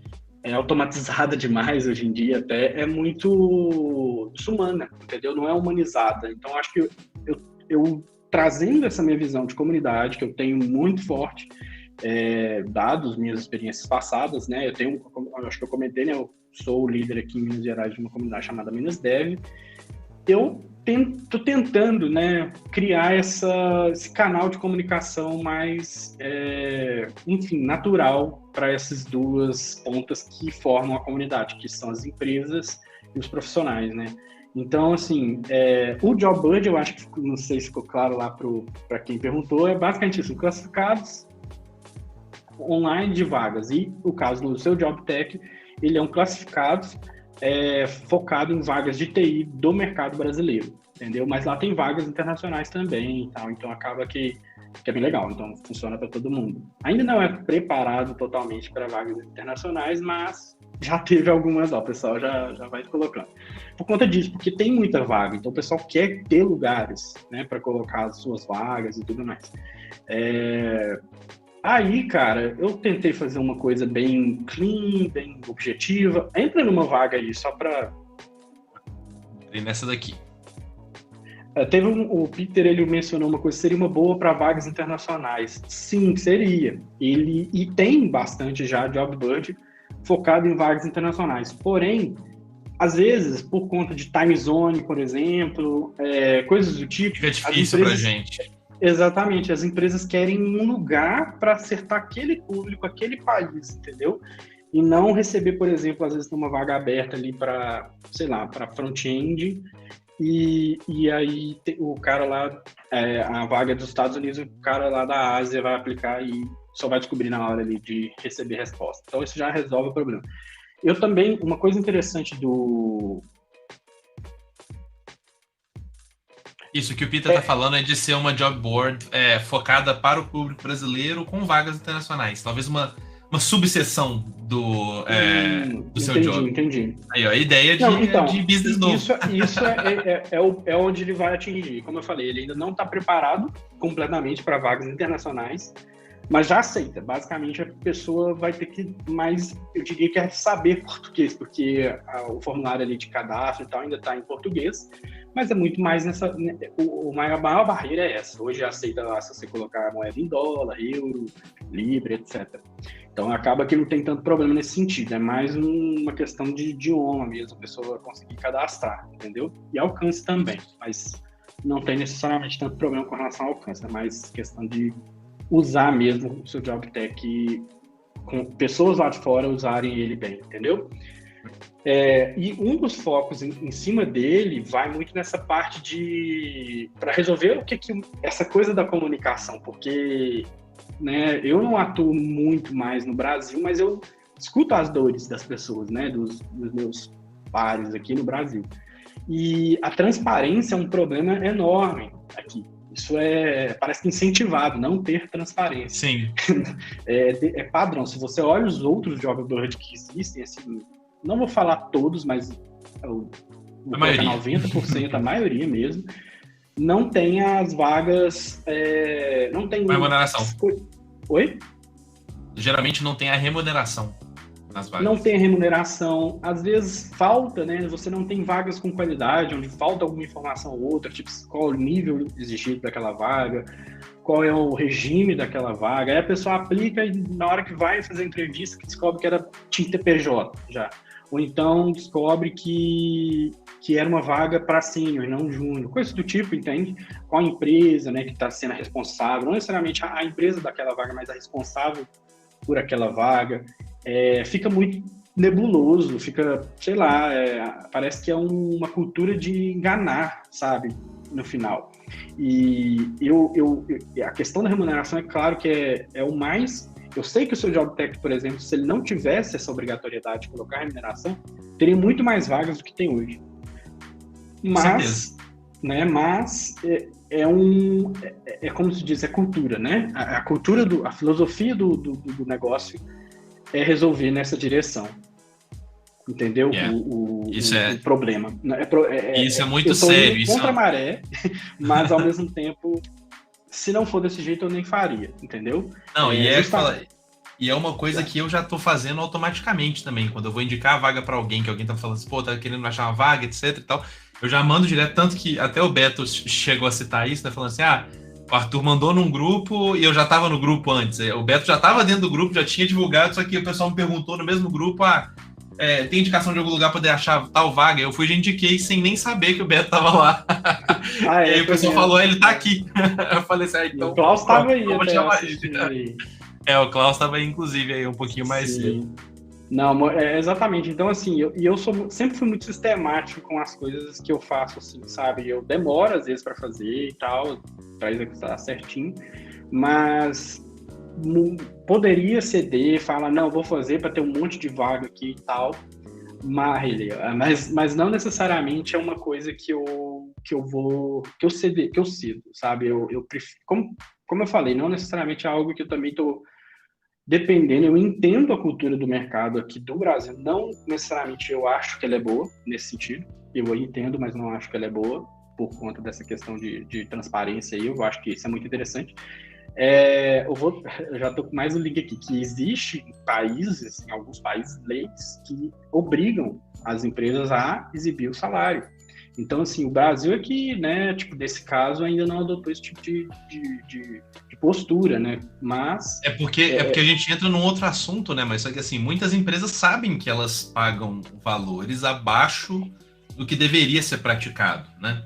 automatizada demais hoje em dia, até é muito desumana, entendeu? Não é humanizada. Então, acho que eu trazendo essa minha visão de comunidade, que eu tenho muito forte, dados minhas experiências passadas, né? Acho que eu comentei, né? Eu sou o líder aqui em Minas Gerais de uma comunidade chamada Minas Dev. Eu estou tentando, né, criar esse canal de comunicação mais, enfim, natural para essas duas pontas que formam a comunidade, que são as empresas e os profissionais, né? Então, assim, o Job Bird, eu acho que, não sei se ficou claro lá para quem perguntou, é basicamente isso, classificados online de vagas. E o caso do seu Job Tech, ele é um classificado focado em vagas de TI do mercado brasileiro, entendeu? Mas lá tem vagas internacionais também e tal, então acaba que é bem legal, então funciona para todo mundo. Ainda não é preparado totalmente para vagas internacionais, mas já teve algumas, o pessoal já vai colocando. Por conta disso, porque tem muita vaga, então o pessoal quer ter lugares, né, para colocar as suas vagas e tudo mais. Aí, cara, eu tentei fazer uma coisa bem clean, bem objetiva. Entra numa vaga aí, só para... Entrei nessa daqui. O Peter, ele mencionou uma coisa, seria uma boa para vagas internacionais. Sim, seria. E tem bastante já Job Bird focado em vagas internacionais. Porém, às vezes, por conta de time zone, por exemplo, coisas do tipo... Fica difícil pra gente. Exatamente, as empresas querem um lugar para acertar aquele público, aquele país, entendeu? e não receber, por exemplo, às vezes uma vaga aberta ali para, sei lá, para front-end, e aí o cara lá, a vaga dos Estados Unidos, o cara lá da Ásia vai aplicar e só vai descobrir na hora ali de receber resposta. Então isso já resolve o problema. Eu também, uma coisa interessante do... Isso que o Peter está falando é de ser uma job board focada para o público brasileiro com vagas internacionais. Talvez uma subseção do seu job. Entendi. Aí, ó, a ideia de business novo. Isso é onde ele vai atingir. Como eu falei, ele ainda não está preparado completamente para vagas internacionais, mas já aceita. Basicamente, a pessoa vai ter que mais, eu diria que saber português, porque o formulário ali de cadastro e tal ainda está em português, mas é muito mais nessa... A maior barreira é essa. Hoje aceita lá se você colocar a moeda em dólar, euro, libra, etc. Então, acaba que não tem tanto problema nesse sentido. É mais uma questão de idioma mesmo, a pessoa conseguir cadastrar, entendeu? E alcance também, mas não tem necessariamente tanto problema com relação ao alcance. É mais questão de usar mesmo o seu job tech, com pessoas lá de fora usarem ele bem, entendeu? E um dos focos em cima dele vai muito nessa parte de... para resolver o que essa coisa da comunicação, porque, né, eu não atuo muito mais no Brasil, mas eu escuto as dores das pessoas, né, dos meus pares aqui no Brasil. E a transparência é um problema enorme aqui. Isso parece que incentivado, não ter transparência. Sim. É padrão. Se você olha os outros job boards que existem, assim, não vou falar todos, mas a maioria. 90%, a maioria mesmo, não tem as vagas... não tem... remuneração. Oi? Geralmente não tem a remuneração nas vagas. Não tem remuneração. Às vezes falta, né? Você não tem vagas com qualidade, onde falta alguma informação ou outra, tipo, qual o nível exigido daquela vaga, qual é o regime daquela vaga. Aí a pessoa aplica e na hora que vai fazer a entrevista, que descobre que tinha TPJ já. Ou então descobre que era uma vaga para sênior e não júnior. Coisa do tipo, entende? Qual a empresa, né, que está sendo a responsável. Não necessariamente a empresa daquela vaga, mas a responsável por aquela vaga. Fica muito nebuloso, fica, sei lá, parece que é uma cultura de enganar, sabe, no final. E a questão da remuneração, é claro que é o mais... Eu sei que o seu job tech, por exemplo, se ele não tivesse essa obrigatoriedade de colocar remuneração, teria muito mais vagas do que tem hoje. Mas como se diz, é cultura, né? A cultura, a filosofia do negócio é resolver nessa direção. Entendeu? Isso o problema. Isso é muito sério. Contra a maré, mas ao mesmo tempo, se não for desse jeito, eu nem faria, entendeu? Não, e é uma coisa que eu já tô fazendo automaticamente também. Quando eu vou indicar a vaga para alguém, que alguém tá falando assim, pô, tá querendo achar uma vaga, etc e tal, eu já mando direto, tanto que até o Beto chegou a citar isso, né, falando assim, o Arthur mandou num grupo e eu já tava no grupo antes. O Beto já tava dentro do grupo, já tinha divulgado, só que o pessoal me perguntou no mesmo grupo, tem indicação de algum lugar para poder achar tal vaga? Eu fui e já indiquei sem nem saber que o Beto tava lá. E aí o pessoal falou, ele tá aqui. Eu falei assim, então... O Klaus tava aí. O Klaus tava aí, inclusive, aí um pouquinho mais cedo. Não, exatamente. Então, assim, eu sempre fui muito sistemático com as coisas que eu faço, assim, sabe? Eu demoro, às vezes, para fazer e tal, para executar certinho, mas poderia ceder, falar, não, vou fazer para ter um monte de vaga aqui e tal, mas não necessariamente é uma coisa que eu cedo, sabe? Eu prefiro, como eu falei, não necessariamente é algo que eu também tô dependendo. Eu entendo a cultura do mercado aqui do Brasil, não necessariamente eu acho que ela é boa nesse sentido, eu entendo, mas não acho que ela é boa por conta dessa questão de transparência aí. Eu acho que isso é muito interessante. Eu já estou com mais um link aqui, que existe em alguns países, leis que obrigam as empresas a exibir o salário. Então, assim, o Brasil é que, né, tipo, nesse caso, ainda não adotou esse tipo de postura, né, mas... É porque a gente entra num outro assunto, né, mas só que, assim, muitas empresas sabem que elas pagam valores abaixo do que deveria ser praticado, né,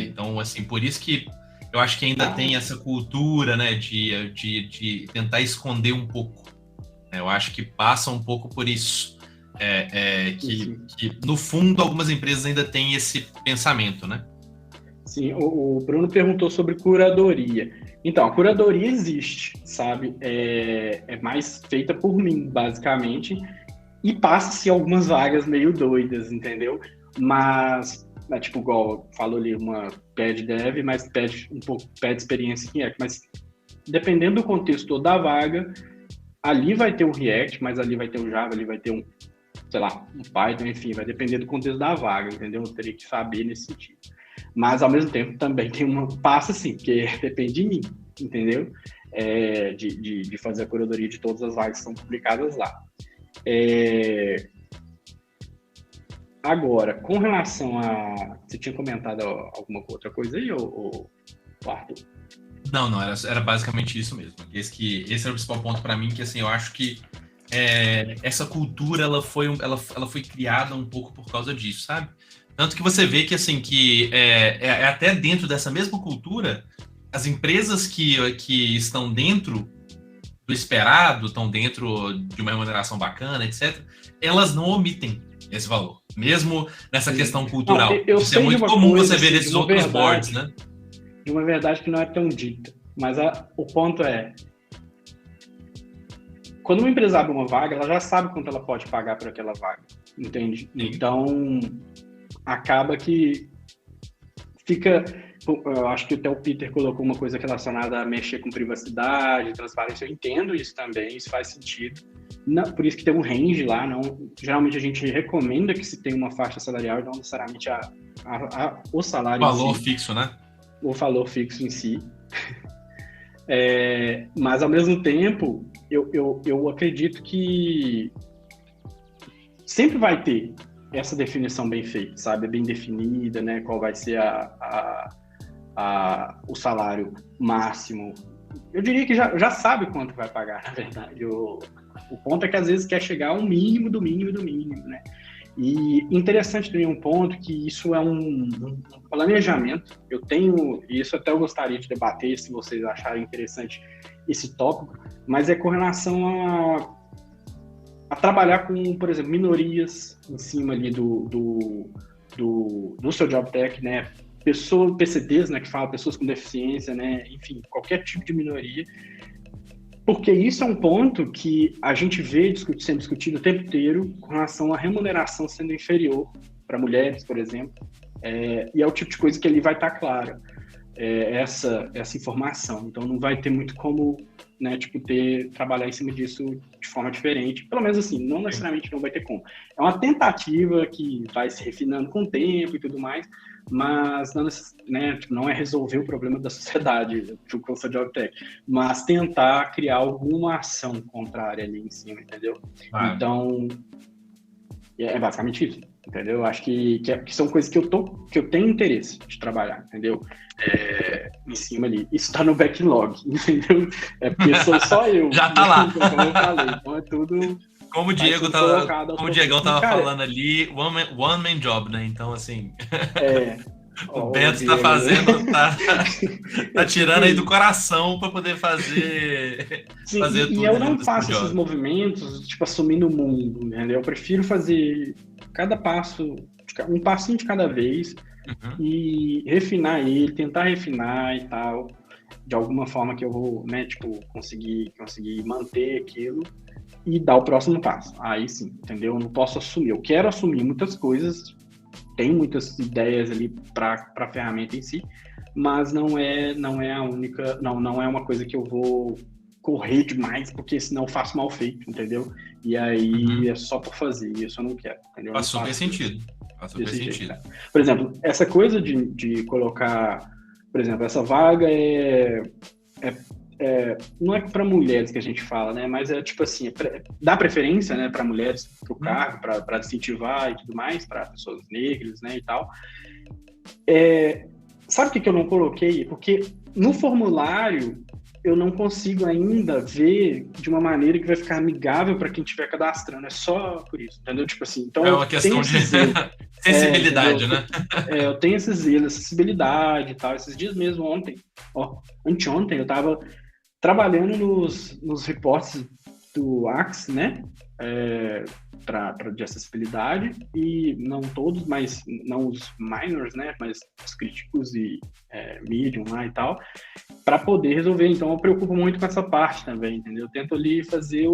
então, assim, por isso que eu acho que ainda tem essa cultura, né, de tentar esconder um pouco Eu acho que passa um pouco por isso. Que, no fundo, algumas empresas ainda têm esse pensamento, né? Sim, o Bruno perguntou sobre curadoria. Então, a curadoria existe, sabe? É mais feita por mim, basicamente, e passa-se algumas vagas meio doidas, entendeu? Mas, tipo, igual falou ali, uma pede dev, mas pede experiência em React. Mas, dependendo do contexto da vaga, ali vai ter um React, mas ali vai ter um Java, ali vai ter um, sei lá, um Python, enfim, vai depender do contexto da vaga, entendeu? Eu teria que saber nesse sentido. Mas, ao mesmo tempo, também tem uma passa, assim, porque depende de mim, entendeu? De fazer a curadoria de todas as vagas que são publicadas lá. Agora, com relação a... Você tinha comentado alguma outra coisa aí, ou Arthur? Não, era basicamente isso mesmo. Esse era o principal ponto para mim, que assim, eu acho que essa cultura ela foi criada um pouco por causa disso, sabe? Tanto que você vê que assim que até dentro dessa mesma cultura, as empresas que estão dentro do esperado, estão dentro de uma remuneração bacana, etc., elas não omitem esse valor, mesmo nessa questão cultural. Não, isso é muito comum você ver nesses outros boards, né? De uma verdade que não é tão dita. Mas o ponto é, quando uma empresa abre uma vaga, ela já sabe quanto ela pode pagar por aquela vaga, entende? Sim. Então, acaba que fica... Eu acho que até o Peter colocou uma coisa relacionada a mexer com privacidade, transparência. Eu entendo isso também, isso faz sentido. Não, por isso que tem um range lá. Geralmente a gente recomenda que se tenha uma faixa salarial, não necessariamente o salário em si. O valor fixo, né? O valor fixo em si. Mas, ao mesmo tempo, eu acredito que sempre vai ter essa definição bem feita, sabe? Bem definida, né? Qual vai ser o salário máximo. Eu diria que já sabe quanto vai pagar, na verdade. O ponto é que, às vezes, quer chegar ao mínimo do mínimo do mínimo, né? E interessante também um ponto que isso é um planejamento. Eu tenho, e isso até eu gostaria de debater, se vocês acharem interessante esse tópico, mas é com relação a trabalhar com, por exemplo, minorias em cima ali do seu job tech, né? PCDs, né, que fala pessoas com deficiência, né? Enfim, qualquer tipo de minoria. Porque isso é um ponto que a gente vê sendo discutido o tempo inteiro com relação à remuneração sendo inferior para mulheres, por exemplo. E é o tipo de coisa que ali vai estar clara, essa informação. Então, não vai ter muito como, né, tipo, trabalhar em cima disso de forma diferente. Pelo menos assim, não necessariamente não vai ter como. É uma tentativa que vai se refinando com o tempo e tudo mais, mas não, né, não é resolver o problema da sociedade, com o seu job tech, mas tentar criar alguma ação contrária ali em cima, entendeu? Então, é basicamente isso, entendeu? Acho que são coisas que eu tenho interesse de trabalhar, entendeu? Em cima ali. Isso tá no backlog, entendeu? Porque sou só eu. Já tá lá. Como eu falei, então é tudo... Como o Diegão tava falando ali, one man job, né? Então, assim... O Beto tá fazendo, tá tirando aí do coração para poder fazer. Sim, fazer tudo. E eu não faço esses movimentos, tipo, assumindo o mundo, entendeu? Eu prefiro fazer cada passo, um passinho de cada vez, e refinar ele, tentar refinar e tal, de alguma forma que eu vou, né, tipo, conseguir manter aquilo e dar o próximo passo. Aí sim, entendeu? Eu não posso assumir. Eu quero assumir muitas coisas. Tem muitas ideias ali para a ferramenta em si, mas não é a única, não é uma coisa que eu vou correr demais, porque senão eu faço mal feito, entendeu? E aí é só por fazer, isso eu não quero, entendeu? Faz super sentido. Por exemplo, essa coisa de colocar, por exemplo, essa vaga não é para mulheres que a gente fala, né? Mas é tipo assim, dá preferência, né, para mulheres para o cargo, para incentivar e tudo mais, para pessoas negras, né, e tal. Sabe o que eu não coloquei? Porque no formulário eu não consigo ainda ver de uma maneira que vai ficar amigável para quem estiver cadastrando. É só por isso, entendeu? Tipo assim, então é uma questão de sensibilidade, né? Eu tenho esse zelo, sensibilidade e tal. Esses dias mesmo, anteontem, eu tava trabalhando nos reportes do Axe, né? De acessibilidade, e não todos, mas não os minors, né? Mas os críticos e medium lá e tal, para poder resolver. Então eu preocupo muito com essa parte também, entendeu? Eu tento ali fazer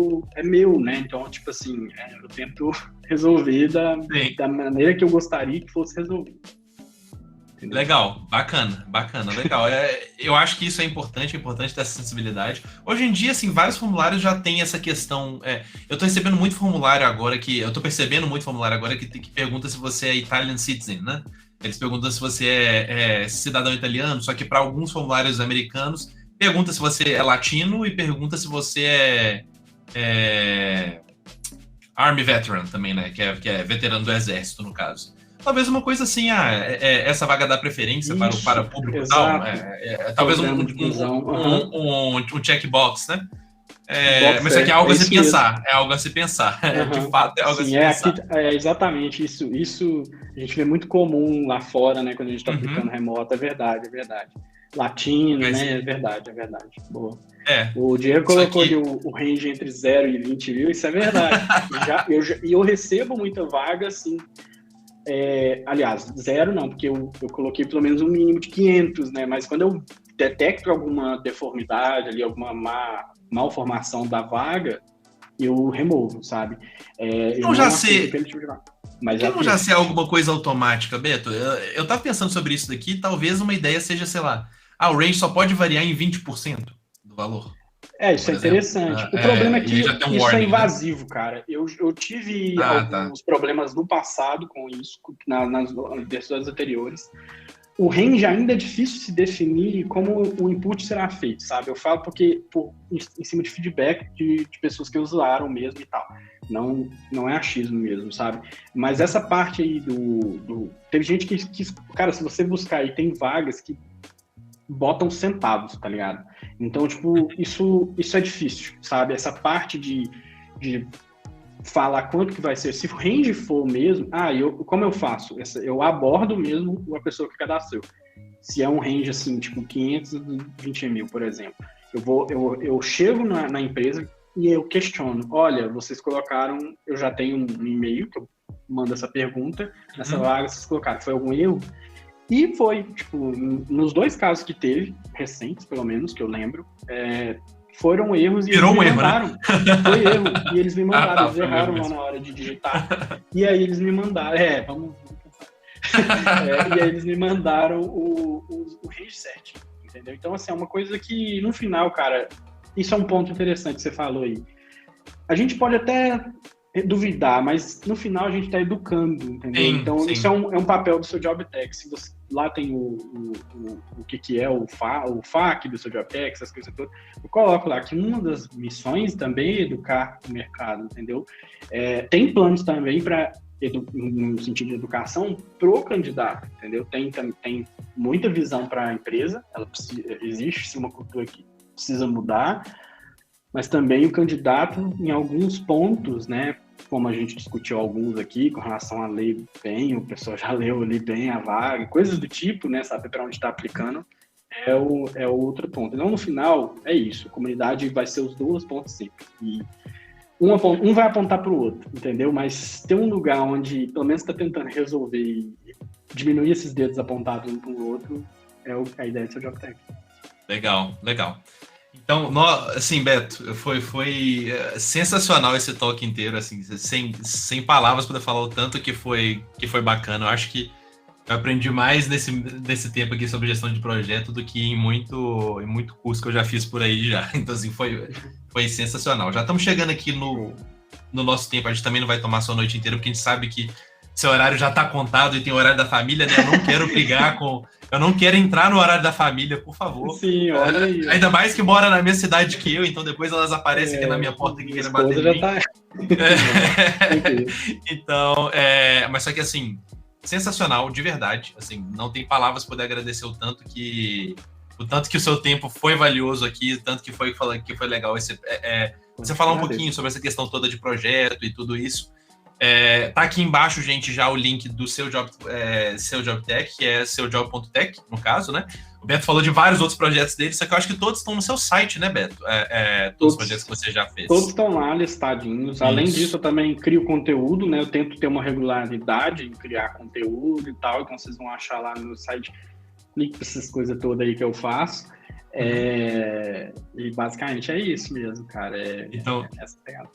meu, né? Então, tipo assim, eu tento resolver da maneira que eu gostaria que fosse resolvido. Entendeu? Legal, bacana, legal. Eu acho que isso é importante dessa sensibilidade. Hoje em dia, assim, vários formulários já tem essa questão. Eu tô recebendo muito formulário agora eu tô percebendo muito formulário agora que pergunta se você é Italian citizen, né? Eles perguntam se você é cidadão italiano, só que para alguns formulários americanos, pergunta se você é latino e pergunta se você é Army Veteran também, né? Que é veterano do exército, no caso. Talvez uma coisa assim, essa vaga dá preferência para o público e tal. Talvez um checkbox, né? Mas isso aqui é algo a se pensar. É algo a se pensar. De fato, é algo a se pensar. Exatamente. Isso a gente vê muito comum lá fora, né? Quando a gente está aplicando remoto. É verdade. Latino, né? É verdade. Boa. O Diego colocou ali o range entre 0 e 20 mil. Isso é verdade. eu recebo muita vaga, assim. Aliás, 0 não, porque eu coloquei pelo menos um mínimo de 500, né? Mas quando eu detecto alguma deformidade ali, alguma malformação da vaga, eu removo, sabe? Eu não aceito aquele tipo de vaga. Mas não já ser alguma coisa automática, Beto? Eu tava pensando sobre isso daqui, talvez uma ideia seja, sei lá, o range só pode variar em 20% do valor. Isso é interessante. O problema é que isso é invasivo, né? Cara. Eu tive alguns problemas no passado com isso, nas versões anteriores. O range ainda é difícil se definir como o input será feito, sabe? Eu falo porque em cima de feedback de pessoas que usaram mesmo e tal. Não é achismo mesmo, sabe? Mas essa parte aí teve gente que... Cara, se você buscar aí, tem vagas que botam centavos, tá ligado? Então, tipo, isso é difícil, sabe? Essa parte de falar quanto que vai ser. Se o range for mesmo, como eu faço? Eu abordo mesmo a pessoa que cadastrou. Se é um range, assim, tipo, 520 mil, por exemplo. Eu chego na empresa e eu questiono. Olha, vocês colocaram... Eu já tenho um e-mail que eu mando essa pergunta. Nessa vaga, vocês colocaram. Foi algum erro? E foi, tipo, nos 2 casos que teve, recentes pelo menos, que eu lembro, foram erros e eles me mandaram. Né? Foi erro, e eles me mandaram, eles erraram lá na hora de digitar. E aí eles me mandaram, vamos pensar. E aí eles me mandaram o reset, entendeu? Então, assim, é uma coisa que, no final, cara, isso é um ponto interessante que você falou aí. A gente pode até duvidar, mas no final a gente está educando, entendeu? Então isso é um papel do seu job tech. Se você, lá tem o que é o FAQ do seu job tech, essas coisas todas, eu coloco lá que uma das missões também é educar o mercado, entendeu? Tem planos também no sentido de educação pro candidato, entendeu? Tem muita visão para a empresa, existe uma cultura que precisa mudar, mas também o candidato, em alguns pontos, né, como a gente discutiu alguns aqui, com relação a ler bem, o pessoal já leu ali bem a vaga, coisas do tipo, né, saber para onde está aplicando, é o outro ponto. Então, no final, é isso, a comunidade vai ser os 2 pontos sempre, e um vai apontar para o outro, entendeu? Mas ter um lugar onde, pelo menos, está tentando resolver e diminuir esses dedos apontados um para o outro, é a ideia do seu job tech. Legal. Então, assim, Beto, foi sensacional esse talk inteiro, assim, sem palavras para falar o tanto que foi bacana. Eu acho que eu aprendi mais nesse tempo aqui sobre gestão de projeto do que em muito curso que eu já fiz por aí já. Então, assim, foi sensacional. Já estamos chegando aqui no nosso tempo, a gente também não vai tomar só a noite inteira, porque a gente sabe que seu horário já está contado e tem o horário da família, né? Eu não quero brigar eu não quero entrar no horário da família, por favor. Sim, olha aí. Ainda mais que mora na mesma cidade que eu, então depois elas aparecem aqui na minha porta que querem bater em mim. Tá... Então, mas só que assim, sensacional, de verdade. Assim, não tem palavras para poder agradecer o tanto que o seu tempo foi valioso aqui, o tanto que foi legal você falar um pouquinho sobre essa questão toda de projeto e tudo isso. Tá aqui embaixo, gente, já o link do Seu Job Tech, que é seujob.tech, no caso, né? O Beto falou de vários outros projetos dele, só que eu acho que todos estão no seu site, né, Beto? Todos os projetos que você já fez. Todos estão lá listadinhos. Isso. Além disso, eu também crio conteúdo, né? Eu tento ter uma regularidade em criar conteúdo e tal, então vocês vão achar lá no site link para essas coisas todas aí que eu faço. E basicamente é isso mesmo, cara. Então, essa pegada.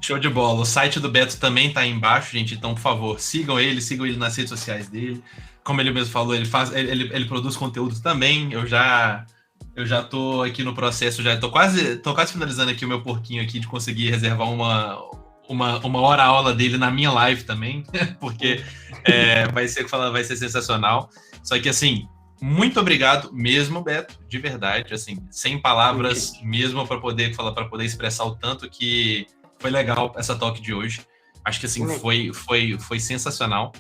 Show de bola. O site do Beto também tá aí embaixo, gente. Então, por favor, sigam ele nas redes sociais dele. Como ele mesmo falou, ele produz conteúdo também. Eu já tô aqui no processo, tô quase finalizando aqui o meu porquinho aqui de conseguir reservar uma hora aula dele na minha live também, porque vai ser sensacional. Só que, assim, muito obrigado mesmo, Beto, de verdade, assim, sem palavras mesmo para poder expressar o tanto que foi legal essa talk de hoje. Acho que, assim, foi sensacional.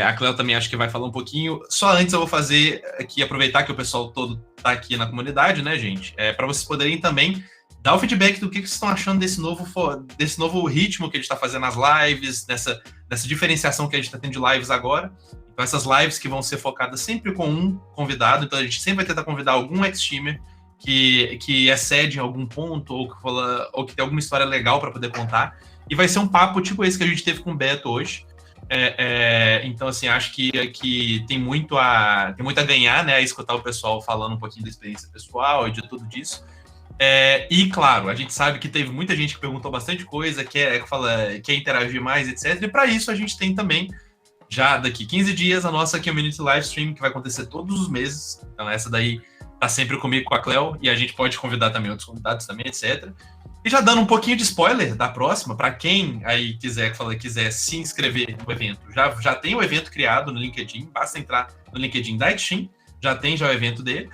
A Cléo também acho que vai falar um pouquinho. Só antes eu vou fazer aqui, aproveitar que o pessoal todo tá aqui na comunidade, né, gente? Para vocês poderem também dar o feedback do que vocês estão achando desse novo ritmo que a gente está fazendo nas lives, dessa diferenciação que a gente está tendo de lives agora. Então, essas lives que vão ser focadas sempre com um convidado. Então, a gente sempre vai tentar convidar algum ex-streamer que excede em algum ponto ou que tem alguma história legal para poder contar. E vai ser um papo tipo esse que a gente teve com o Beto hoje. Então, assim, acho que tem muito a ganhar, né, a escutar o pessoal falando um pouquinho da experiência pessoal e de tudo disso. E, claro, a gente sabe que teve muita gente que perguntou bastante coisa, quer interagir mais, etc. E para isso a gente tem também, já daqui 15 dias, a nossa Community Live Stream, que vai acontecer todos os meses. Então, essa daí tá sempre comigo, com a Cléo, e a gente pode convidar também outros convidados também, etc. E já dando um pouquinho de spoiler da próxima, para quem aí quiser se inscrever no evento, já tem o evento criado no LinkedIn, basta entrar no LinkedIn da Extim, já tem o evento dele.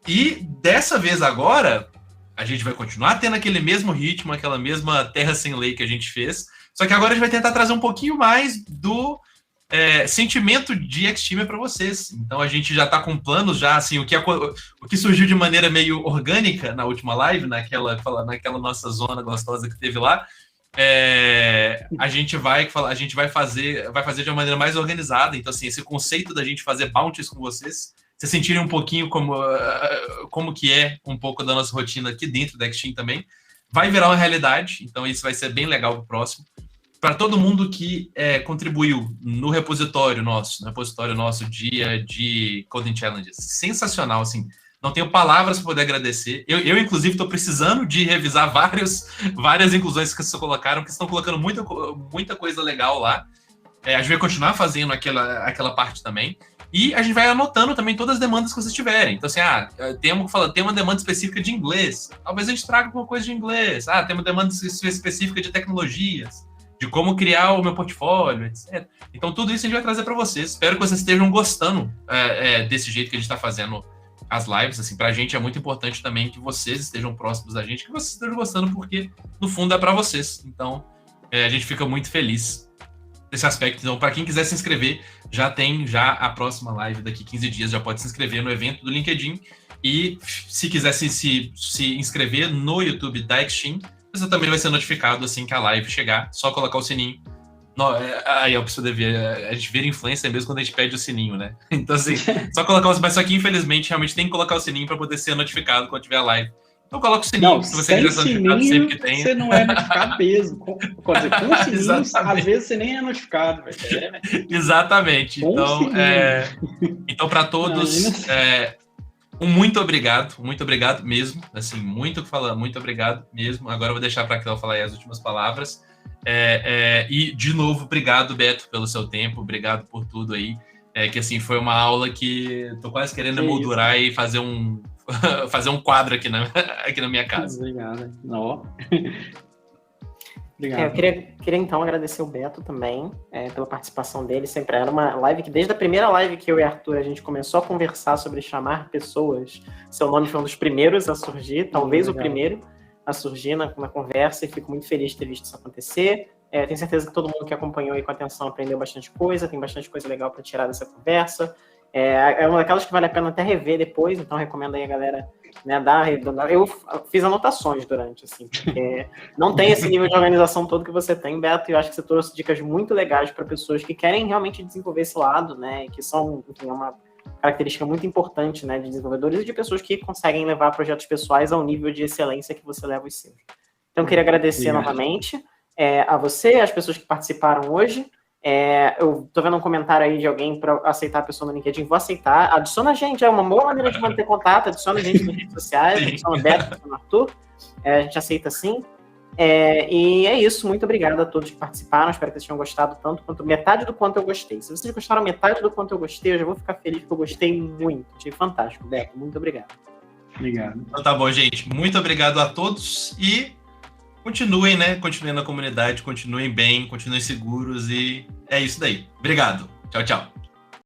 E dessa vez agora, a gente vai continuar tendo aquele mesmo ritmo, aquela mesma terra sem lei que a gente fez, só que agora a gente vai tentar trazer um pouquinho mais do sentimento de Extremer para vocês. Então a gente já está com planos, já assim, o que surgiu de maneira meio orgânica na última live, naquela nossa zona gostosa que teve lá, a gente vai fazer de uma maneira mais organizada. Então, assim, esse conceito da gente fazer bounties com vocês sentirem um pouquinho como que é um pouco da nossa rotina aqui dentro da Extim também, vai virar uma realidade. Então isso vai ser bem legal pro próximo. Para todo mundo que contribuiu no repositório nosso dia de Coding Challenges, sensacional, assim, não tenho palavras para poder agradecer. Eu inclusive, estou precisando de revisar várias inclusões que vocês colocaram, que estão colocando muita coisa legal lá. A gente vai continuar fazendo aquela parte também. E a gente vai anotando também todas as demandas que vocês tiverem. Então, assim, tem uma demanda específica de inglês. Talvez a gente traga alguma coisa de inglês. Tem uma demanda específica de tecnologias, de como criar o meu portfólio, etc. Então, tudo isso a gente vai trazer para vocês. Espero que vocês estejam gostando desse jeito que a gente está fazendo as lives. Assim, para a gente é muito importante também que vocês estejam próximos da gente, que vocês estejam gostando, porque, no fundo, é para vocês. Então, a gente fica muito feliz desse aspecto. Então, para quem quiser se inscrever, já tem a próxima live daqui 15 dias, já pode se inscrever no evento do LinkedIn. E se quiser se inscrever no YouTube da Extim, você também vai ser notificado assim que a live chegar. Só colocar o sininho. Aí a pessoa a gente vira influencer mesmo quando a gente pede o sininho, né? Então, assim, só colocar mas só que infelizmente realmente tem que colocar o sininho para poder ser notificado quando tiver a live. Então coloca o sininho, se você quiser ser notificado sempre que tem. Você não é notificado mesmo. Com o sininho, às vezes você nem é noticado. Exatamente. Então para todos, muito obrigado mesmo. Assim, muito obrigado mesmo. Agora eu vou deixar para a Cléo falar aí as últimas palavras. E, de novo, obrigado, Beto, pelo seu tempo. Obrigado por tudo aí. Que, assim, foi uma aula que tô quase querendo emoldurar e fazer um quadro aqui na minha casa. Obrigado. Obrigado. Eu queria então agradecer o Beto também pela participação dele. Sempre era uma live que, desde a primeira live que eu e Arthur a gente começou a conversar sobre chamar pessoas, seu nome foi um dos primeiros a surgir, talvez o primeiro a surgir na conversa, e fico muito feliz de ter visto isso acontecer. Tenho certeza que todo mundo que acompanhou aí com atenção aprendeu bastante coisa, tem bastante coisa legal para tirar dessa conversa. É uma daquelas que vale a pena até rever depois, então recomendo aí a galera, né, eu fiz anotações durante, assim, porque não tem esse nível de organização todo que você tem, Beto, e eu acho que você trouxe dicas muito legais para pessoas que querem realmente desenvolver esse lado, né, que são, enfim, uma característica muito importante, né, de desenvolvedores e de pessoas que conseguem levar projetos pessoais ao nível de excelência que você leva os seus. Então, eu queria agradecer novamente a você, as pessoas que participaram hoje. Eu tô vendo um comentário aí de alguém para aceitar a pessoa no LinkedIn, vou aceitar. Adiciona a gente, é uma boa maneira de manter contato, adiciona a gente nas redes sociais, adiciona o Beto, adiciona o Arthur, a gente aceita sim. E é isso, muito obrigado a todos que participaram, espero que vocês tenham gostado tanto quanto metade do quanto eu gostei. Se vocês gostaram metade do quanto eu gostei, eu já vou ficar feliz porque eu gostei muito, achei fantástico, Beto, muito obrigado. Obrigado. Então tá bom, gente, muito obrigado a todos e continuem, né? Continuem na comunidade, continuem bem, continuem seguros e é isso daí. Obrigado. Tchau, tchau.